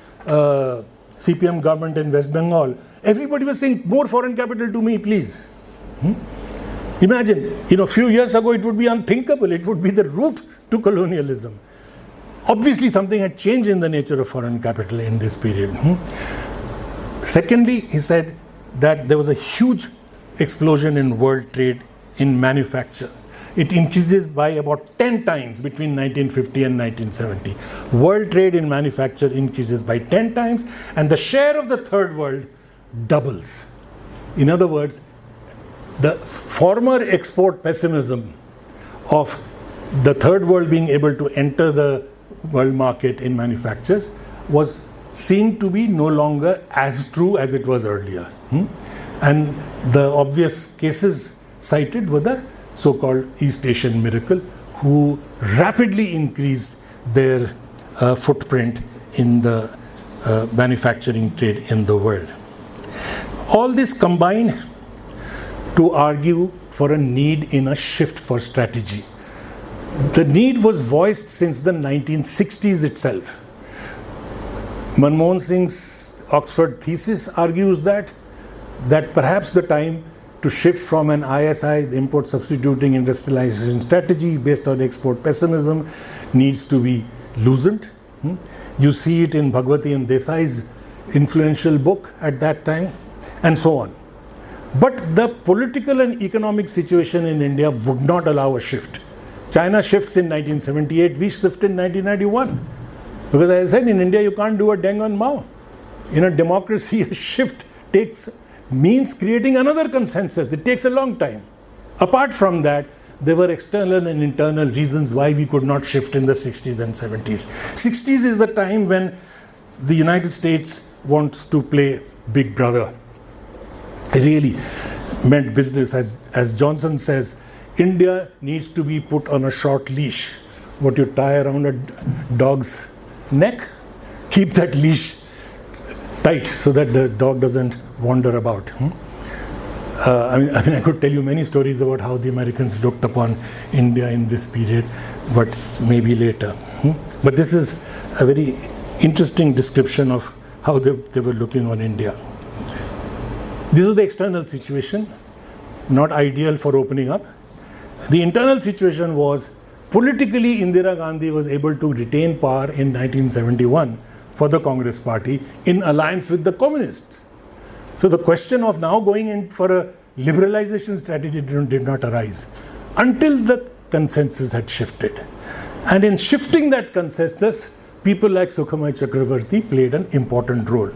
CPM government in West Bengal, everybody was saying, more foreign capital to me, please. Imagine, a few years ago it would be unthinkable. It would be the route to colonialism. Obviously, something had changed in the nature of foreign capital in this period. Secondly, he said that there was a huge explosion in world trade in manufacture. It increases by about 10 times between 1950 and 1970. World trade in manufacture increases by 10 times, and the share of the third world doubles. In other words, the former export pessimism of the third world being able to enter the world market in manufactures was seen to be no longer as true as it was earlier. And the obvious cases cited were the so-called East Asian miracle, who rapidly increased their footprint in the manufacturing trade in the world. All this combined to argue for a need in a shift for strategy. The need was voiced since the 1960s itself. Manmohan Singh's Oxford thesis argues that perhaps the time to shift from an ISI, the import substituting industrialization strategy based on export pessimism, needs to be loosened. You see it in Bhagwati and Desai's influential book at that time, and so on. But the political and economic situation in India would not allow a shift. China shifts in 1978, we shift in 1991. Because as I said, in India you can't do a deng on Mao. In a democracy, a shift means creating another consensus. It takes a long time. Apart from that, there were external and internal reasons why we could not shift in the 60s and 70s. 60s is the time when the United States wants to play Big Brother. It really meant business. As Johnson says, India needs to be put on a short leash. What you tie around a dog's neck, keep that leash tight so that the dog doesn't wander about. I could tell you many stories about how the Americans looked upon India in this period, but maybe later. But this is a very interesting description of how they were looking on India. This was the external situation, not ideal for opening up. The internal situation was, politically, Indira Gandhi was able to retain power in 1971 for the Congress party in alliance with the communists. So the question of now going in for a liberalization strategy did not arise until the consensus had shifted. And in shifting that consensus, people like Sukhamoy Chakravarty played an important role.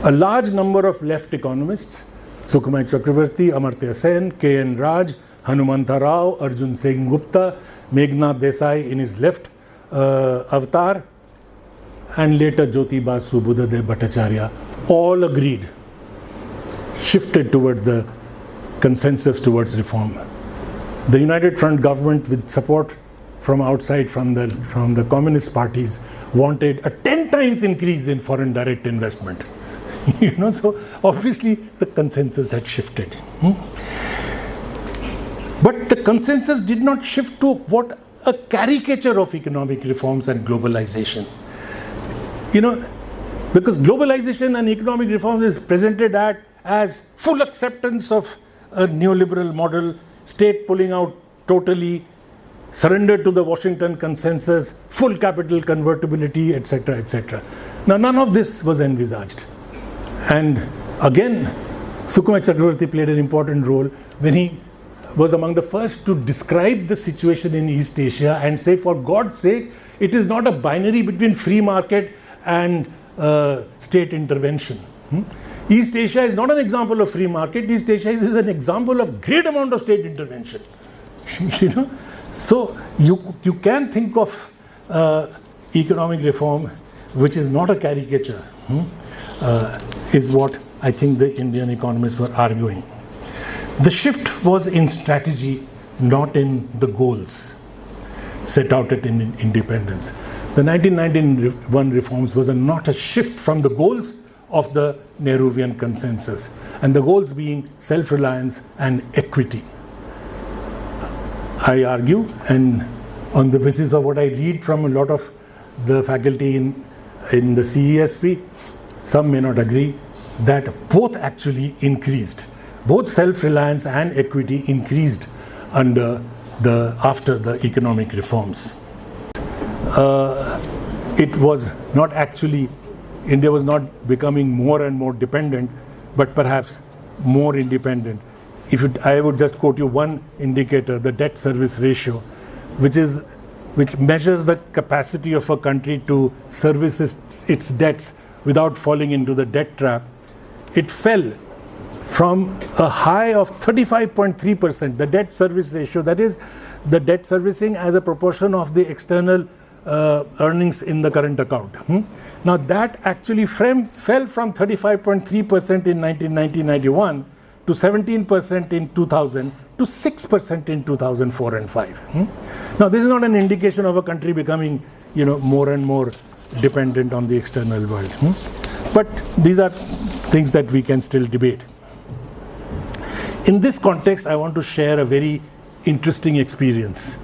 A large number of left economists, Sukhamoy Chakravarty, Amartya Sen, K.N. Raj, Hanumantha Rao, Arjun Singh Gupta, Meghnad Desai in his left avatar, and later Jyotiba Subudhade Bhattacharya, all agreed, shifted toward the consensus towards reform. The United Front government, with support from outside, from the communist parties, wanted a 10 times increase in foreign direct investment. So obviously the consensus had shifted. But the consensus did not shift to what a caricature of economic reforms and globalization. Because globalization and economic reforms is presented as full acceptance of a neoliberal model, state pulling out totally, surrender to the Washington consensus, full capital convertibility, etc., etc. Now, none of this was envisaged. And again, Sukhamoy Chakravarty played an important role when he was among the first to describe the situation in East Asia and say, for God's sake, it is not a binary between free market and state intervention. East Asia is not an example of free market. East Asia is an example of great amount of state intervention. So you can think of economic reform, which is not a caricature, is what I think the Indian economists were arguing. The shift was in strategy, not in the goals set out at independence. The 1991 reforms was not a shift from the goals of the Nehruvian consensus, and the goals being self-reliance and equity. I argue, and on the basis of what I read from a lot of the faculty in the CESP, some may not agree, that both actually increased. Both self-reliance and equity increased after the economic reforms. It was not actually, India was not becoming more and more dependent, but perhaps more independent. I would just quote you one indicator, the debt service ratio, which measures the capacity of a country to service its debts without falling into the debt trap. It fell from a high of 35.3%, the debt service ratio, that is the debt servicing as a proportion of the external earnings in the current account. Now that actually fell from 35.3% in 1990-91 to 17% in 2000 to 6% in 2004 and 5. Now this is not an indication of a country becoming more and more dependent on the external world. But these are things that we can still debate. In this context, I want to share a very interesting experience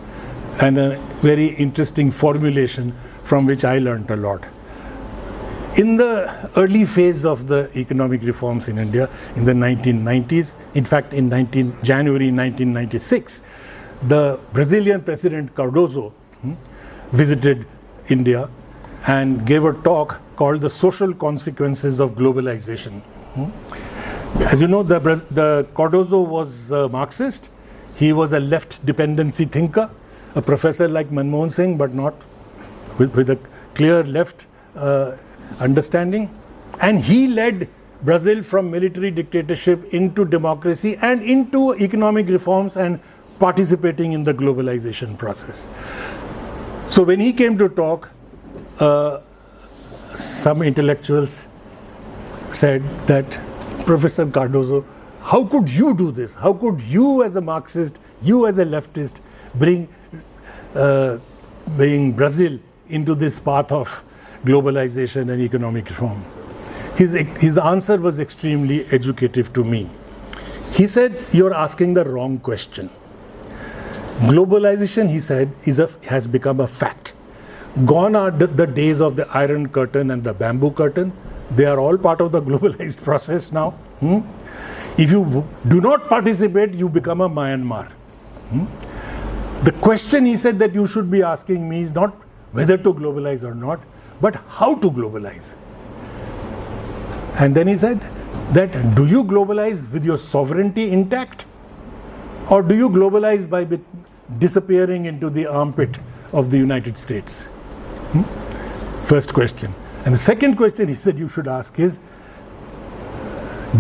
and a very interesting formulation from which I learned a lot. In the early phase of the economic reforms in India, in the 1990s, in fact in January 1996, the Brazilian President Cardoso visited India and gave a talk called The Social Consequences of Globalization. As you know, the Cardoso was a Marxist. He was a left dependency thinker, a professor like Manmohan Singh, but not with a clear left understanding. And he led Brazil from military dictatorship into democracy and into economic reforms and participating in the globalization process. So when he came to talk, some intellectuals said that, Professor Cardoso, how could you do this? How could you as a Marxist, you as a leftist, bring Brazil into this path of globalization and economic reform? His answer was extremely educative to me. He said, you're asking the wrong question. Globalization, he said, has become a fact. Gone are the days of the Iron Curtain and the Bamboo Curtain. They are all part of the globalized process now. If you do not participate, you become a Myanmar. The question, he said, that you should be asking me is not whether to globalize or not, but how to globalize. And then he said, that do you globalize with your sovereignty intact, or do you globalize by disappearing into the armpit of the United States? First question. And the second question he said you should ask is,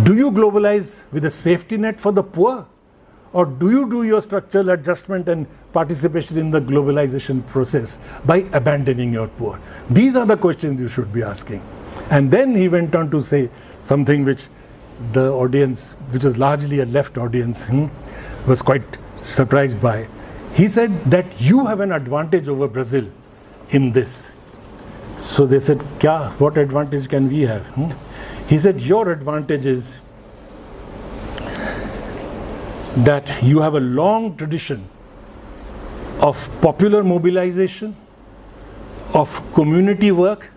do you globalize with a safety net for the poor, or do you do your structural adjustment and participation in the globalization process by abandoning your poor? These are the questions you should be asking. And then he went on to say something which the audience, which was largely a left audience, was quite surprised by. He said that you have an advantage over Brazil in this. So they said, what advantage can we have? He said, your advantage is that you have a long tradition of popular mobilization, of community work,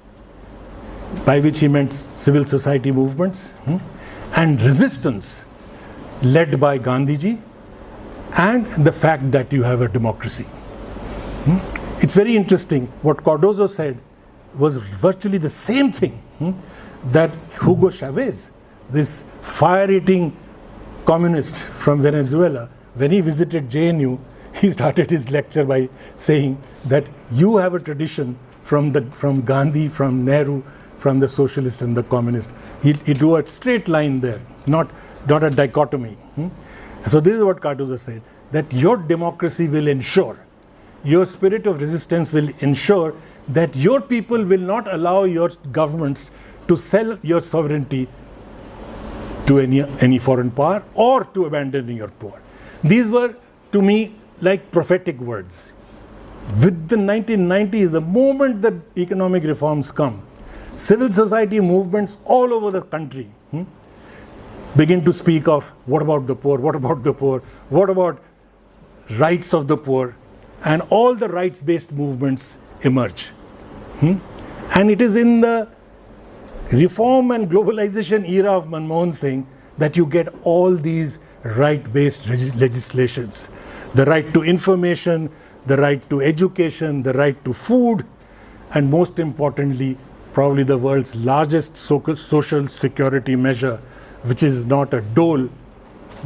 by which he meant civil society movements, and resistance led by Gandhiji, and the fact that you have a democracy. It's very interesting. What Cardozo said was virtually the same thing that Hugo Chavez, this fire-eating communist from Venezuela, when he visited JNU, he started his lecture by saying that you have a tradition from Gandhi, from Nehru, from the socialist and the communist. He drew a straight line there, not a dichotomy. So this is what Cardozo said, that your democracy will ensure, your spirit of resistance will ensure that your people will not allow your governments to sell your sovereignty to any foreign power or to abandoning your poor. These were, to me, like prophetic words. With the 1990s, the moment that economic reforms come, civil society movements all over the country begin to speak of what about the poor, what about the poor, what about rights of the poor, and all the rights-based movements emerge. And it is in the reform and globalization era of Manmohan Singh that you get all these right-based legislations. The right to information, the right to education, the right to food, and most importantly, probably the world's largest social security measure, which is not a dole,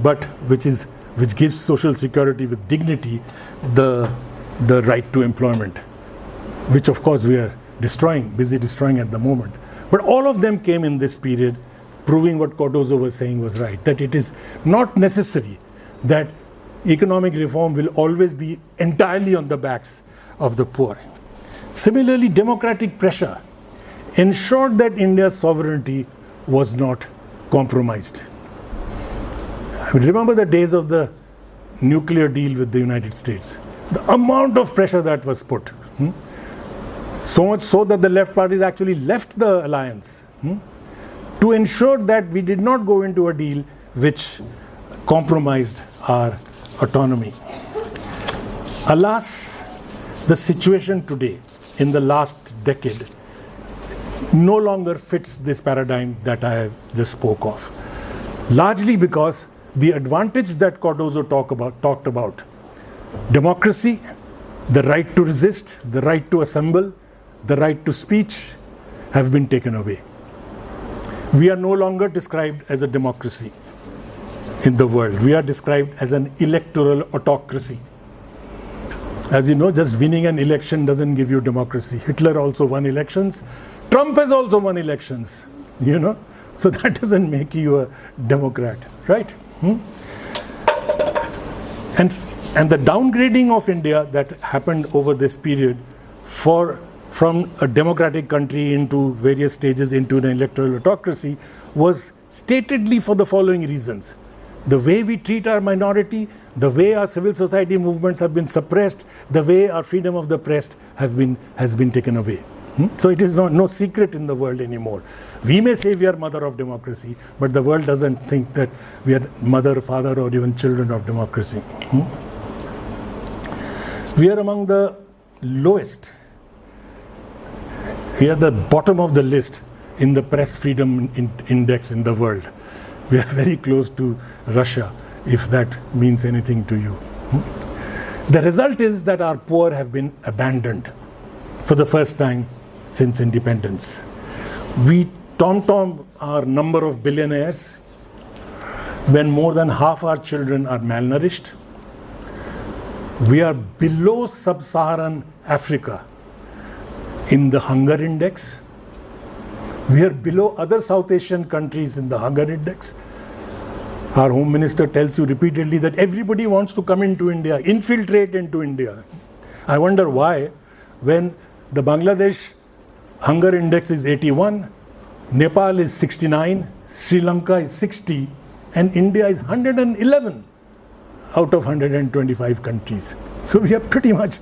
but which gives social security with dignity, the right to employment, which of course we are busy destroying at the moment. But all of them came in this period, proving what Cardozo was saying was right, that it is not necessary that economic reform will always be entirely on the backs of the poor. Similarly, democratic pressure ensured that India's sovereignty was not compromised. I mean, remember the days of the nuclear deal with the United States. The amount of pressure that was put. So much so that the left parties actually left the alliance to ensure that we did not go into a deal which compromised our autonomy. Alas, the situation today, in the last decade, no longer fits this paradigm that I have just spoke of. Largely because the advantage that Cardozo talked about, democracy, the right to resist, the right to assemble, the right to speech, have been taken away. We are no longer described as a democracy in the world. We are described as an electoral autocracy. As you know, just winning an election doesn't give you democracy. Hitler also won elections. Trump has also won elections, So that doesn't make you a Democrat, right? And the downgrading of India that happened over this period from a democratic country into various stages into an electoral autocracy was statedly for the following reasons. The way we treat our minority, the way our civil society movements have been suppressed, the way our freedom of the press has been taken away. So it is no secret in the world anymore. We may say we are mother of democracy, but the world doesn't think that we are mother, father, or even children of democracy. We are among the lowest. We are the bottom of the list in the press freedom index in the world. We are very close to Russia, if that means anything to you. The result is that our poor have been abandoned for the first time since independence. We tom-tom our number of billionaires when more than half our children are malnourished. We are below sub-Saharan Africa in the hunger index. We are below other South Asian countries in the hunger index. Our Home Minister tells you repeatedly that everybody wants to come into India, infiltrate into India. I wonder why, when the Bangladesh hunger index is 81, Nepal is 69, Sri Lanka is 60, and India is 111 out of 125 countries. So we are pretty much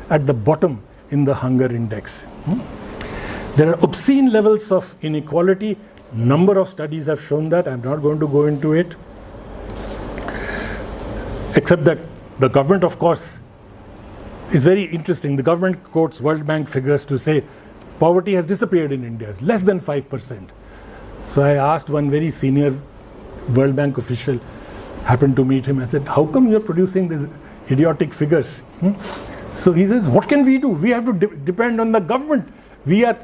at the bottom in the hunger index. There are obscene levels of inequality. Number of studies have shown that. I'm not going to go into it. Except that the government, of course, is very interesting. The government quotes World Bank figures to say poverty has disappeared in India. It's less than 5%. So I asked one very senior World Bank official, happened to meet him, I said, how come you're producing these idiotic figures? So he says, what can we do? We have to depend on the government. We are,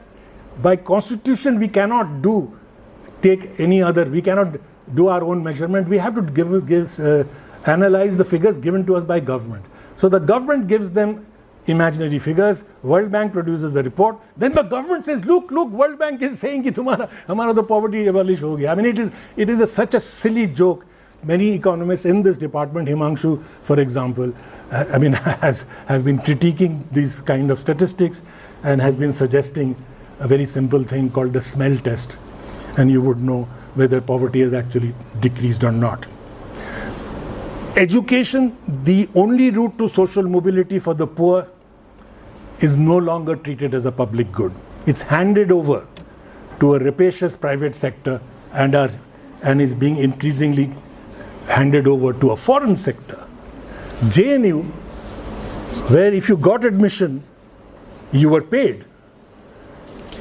by constitution, we cannot we cannot do our own measurement. We have to analyze the figures given to us by government. So the government gives them imaginary figures. World Bank produces a report. Then the government says, look, World Bank is saying that hamara the poverty abolish ho gaya. I mean, it is such a silly joke. Many economists in this department, Himanshu, for example, have been critiquing these kind of statistics and has been suggesting a very simple thing called the smell test. And you would know whether poverty has actually decreased or not. Education, the only route to social mobility for the poor, is no longer treated as a public good. It's handed over to a rapacious private sector and is being increasingly handed over to a foreign sector. JNU, where if you got admission, you were paid.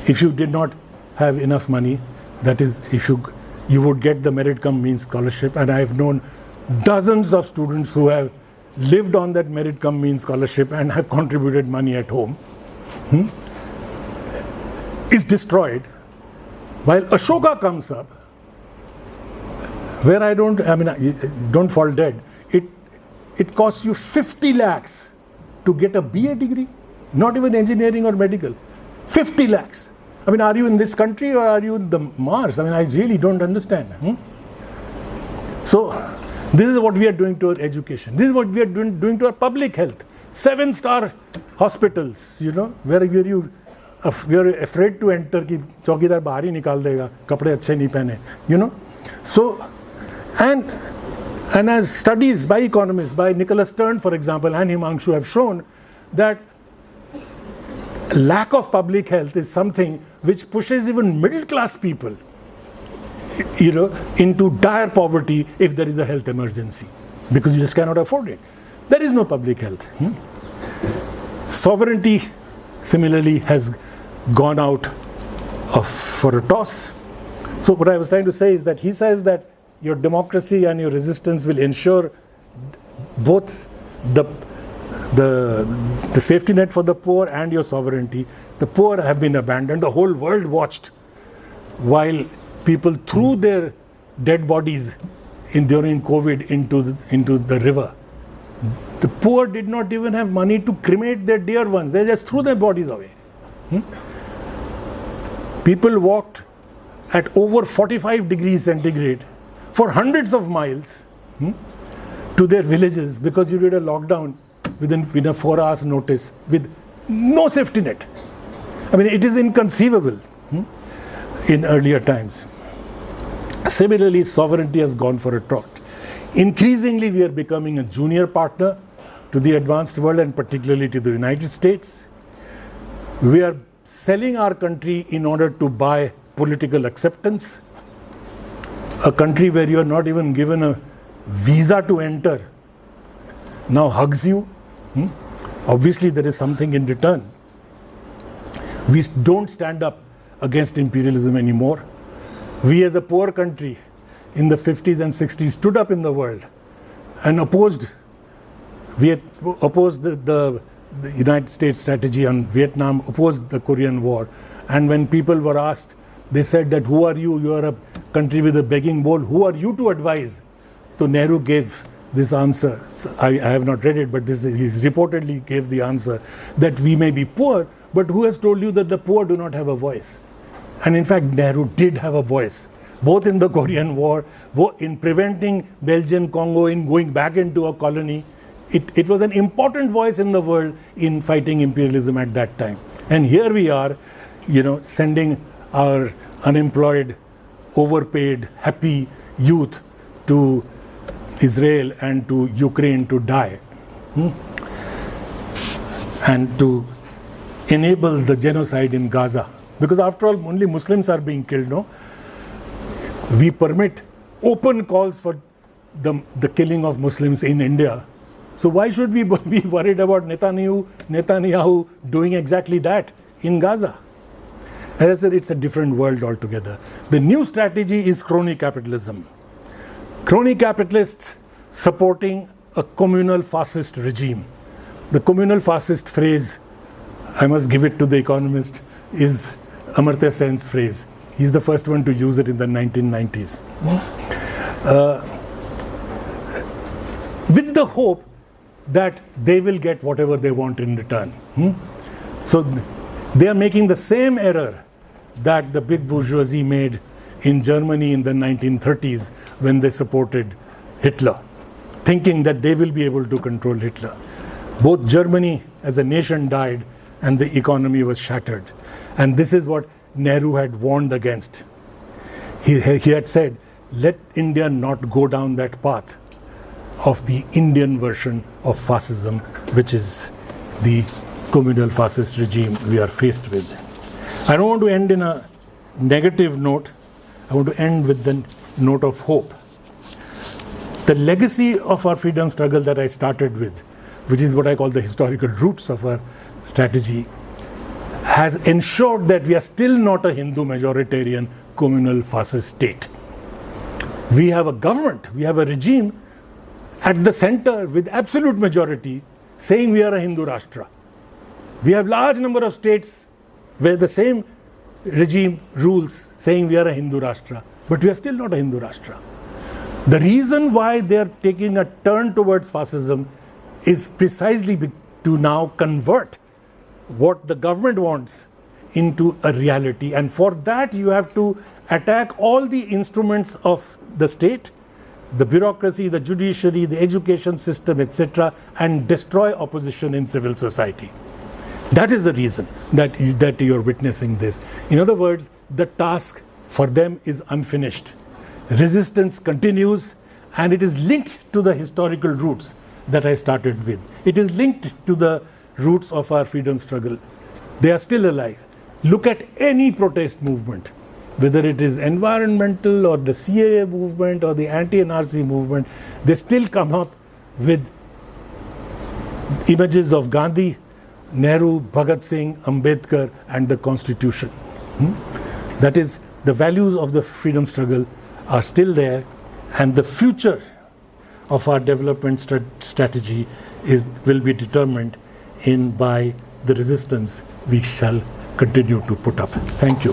If you did not have enough money, that is, if you would get the merit cum means scholarship, and I have known dozens of students who have lived on that merit cum means scholarship and have contributed money at home, is destroyed. While Ashoka comes up, where don't fall dead, it costs you 50 lakhs to get a BA degree, not even engineering or medical. 50 lakhs. I mean, are you in this country or are you in the Mars? I mean, I really don't understand. So, this is what we are doing to our education. This is what we are doing to our public health. 7-star hospitals, where you are afraid to enter, ki chaukidar bahar hi nikal dega, kapde achhe nahi pehne, So, and as studies by economists, by Nicholas Stern, for example, and Himanshu have shown that lack of public health is something which pushes even middle-class people, into dire poverty if there is a health emergency, because you just cannot afford it. There is no public health. Sovereignty, similarly, has gone out for a toss. So what I was trying to say is that he says that your democracy and your resistance will ensure both the safety net for the poor and your sovereignty. The poor have been abandoned. The whole world watched while people threw their dead bodies during COVID into the river. The poor did not even have money to cremate their dear ones. They just threw their bodies away. People walked at over 45 degrees centigrade for hundreds of miles to their villages because you did a lockdown within a 4 hours notice with no safety net. I mean, it is inconceivable in earlier times. Similarly, sovereignty has gone for a trot. Increasingly, we are becoming a junior partner to the advanced world and particularly to the United States. We are selling our country in order to buy political acceptance. A country where you are not even given a visa to enter now hugs you. Obviously, there is something in return. We don't stand up against imperialism anymore. We as a poor country in the 50s and 60s stood up in the world and opposed the United States strategy on Vietnam, opposed the Korean War. And when people were asked They said that, who are you? You are a country with a begging bowl. Who are you to advise? So Nehru gave this answer. I have not read it, but he reportedly gave the answer that we may be poor, but who has told you that the poor do not have a voice? And in fact, Nehru did have a voice, both in the Korean War, in preventing Belgian Congo in going back into a colony. It was an important voice in the world in fighting imperialism at that time. And here we are, sending our unemployed, overpaid, happy youth to Israel and to Ukraine to die, and to enable the genocide in Gaza. Because after all, only Muslims are being killed, no? We permit open calls for the killing of Muslims in India. So why should we be worried about Netanyahu doing exactly that in Gaza? As I said, it's a different world altogether. The new strategy is crony capitalism. Crony capitalists supporting a communal fascist regime. The communal fascist phrase, I must give it to the Economist, is Amartya Sen's phrase. He's the first one to use it in the 1990s. With the hope that they will get whatever they want in return. So they are making the same error that the big bourgeoisie made in Germany in the 1930s when they supported Hitler, thinking that they will be able to control Hitler. Both Germany as a nation died and the economy was shattered. And this is what Nehru had warned against. He had said, let India not go down that path of the Indian version of fascism, which is the communal fascist regime we are faced with. I don't want to end in a negative note. I want to end with the note of hope. The legacy of our freedom struggle that I started with, which is what I call the historical roots of our strategy, has ensured that we are still not a Hindu majoritarian communal fascist state. We have a government, we have a regime at the center with absolute majority saying we are a Hindu Rashtra. We have large number of states where the same regime rules saying we are a Hindu Rashtra, but we are still not a Hindu Rashtra. The reason why they are taking a turn towards fascism is precisely to now convert what the government wants into a reality, and for that you have to attack all the instruments of the state, the bureaucracy, the judiciary, the education system, etc., and destroy opposition in civil society. That is the reason that you are witnessing this. In other words, the task for them is unfinished. Resistance continues, and it is linked to the historical roots that I started with. It is linked to the roots of our freedom struggle. They are still alive. Look at any protest movement, whether it is environmental or the CAA movement or the anti-NRC movement, they still come up with images of Gandhi, Nehru, Bhagat Singh, Ambedkar, and the Constitution. That is, the values of the freedom struggle are still there, and the future of our development strategy will be determined by the resistance we shall continue to put up. Thank you.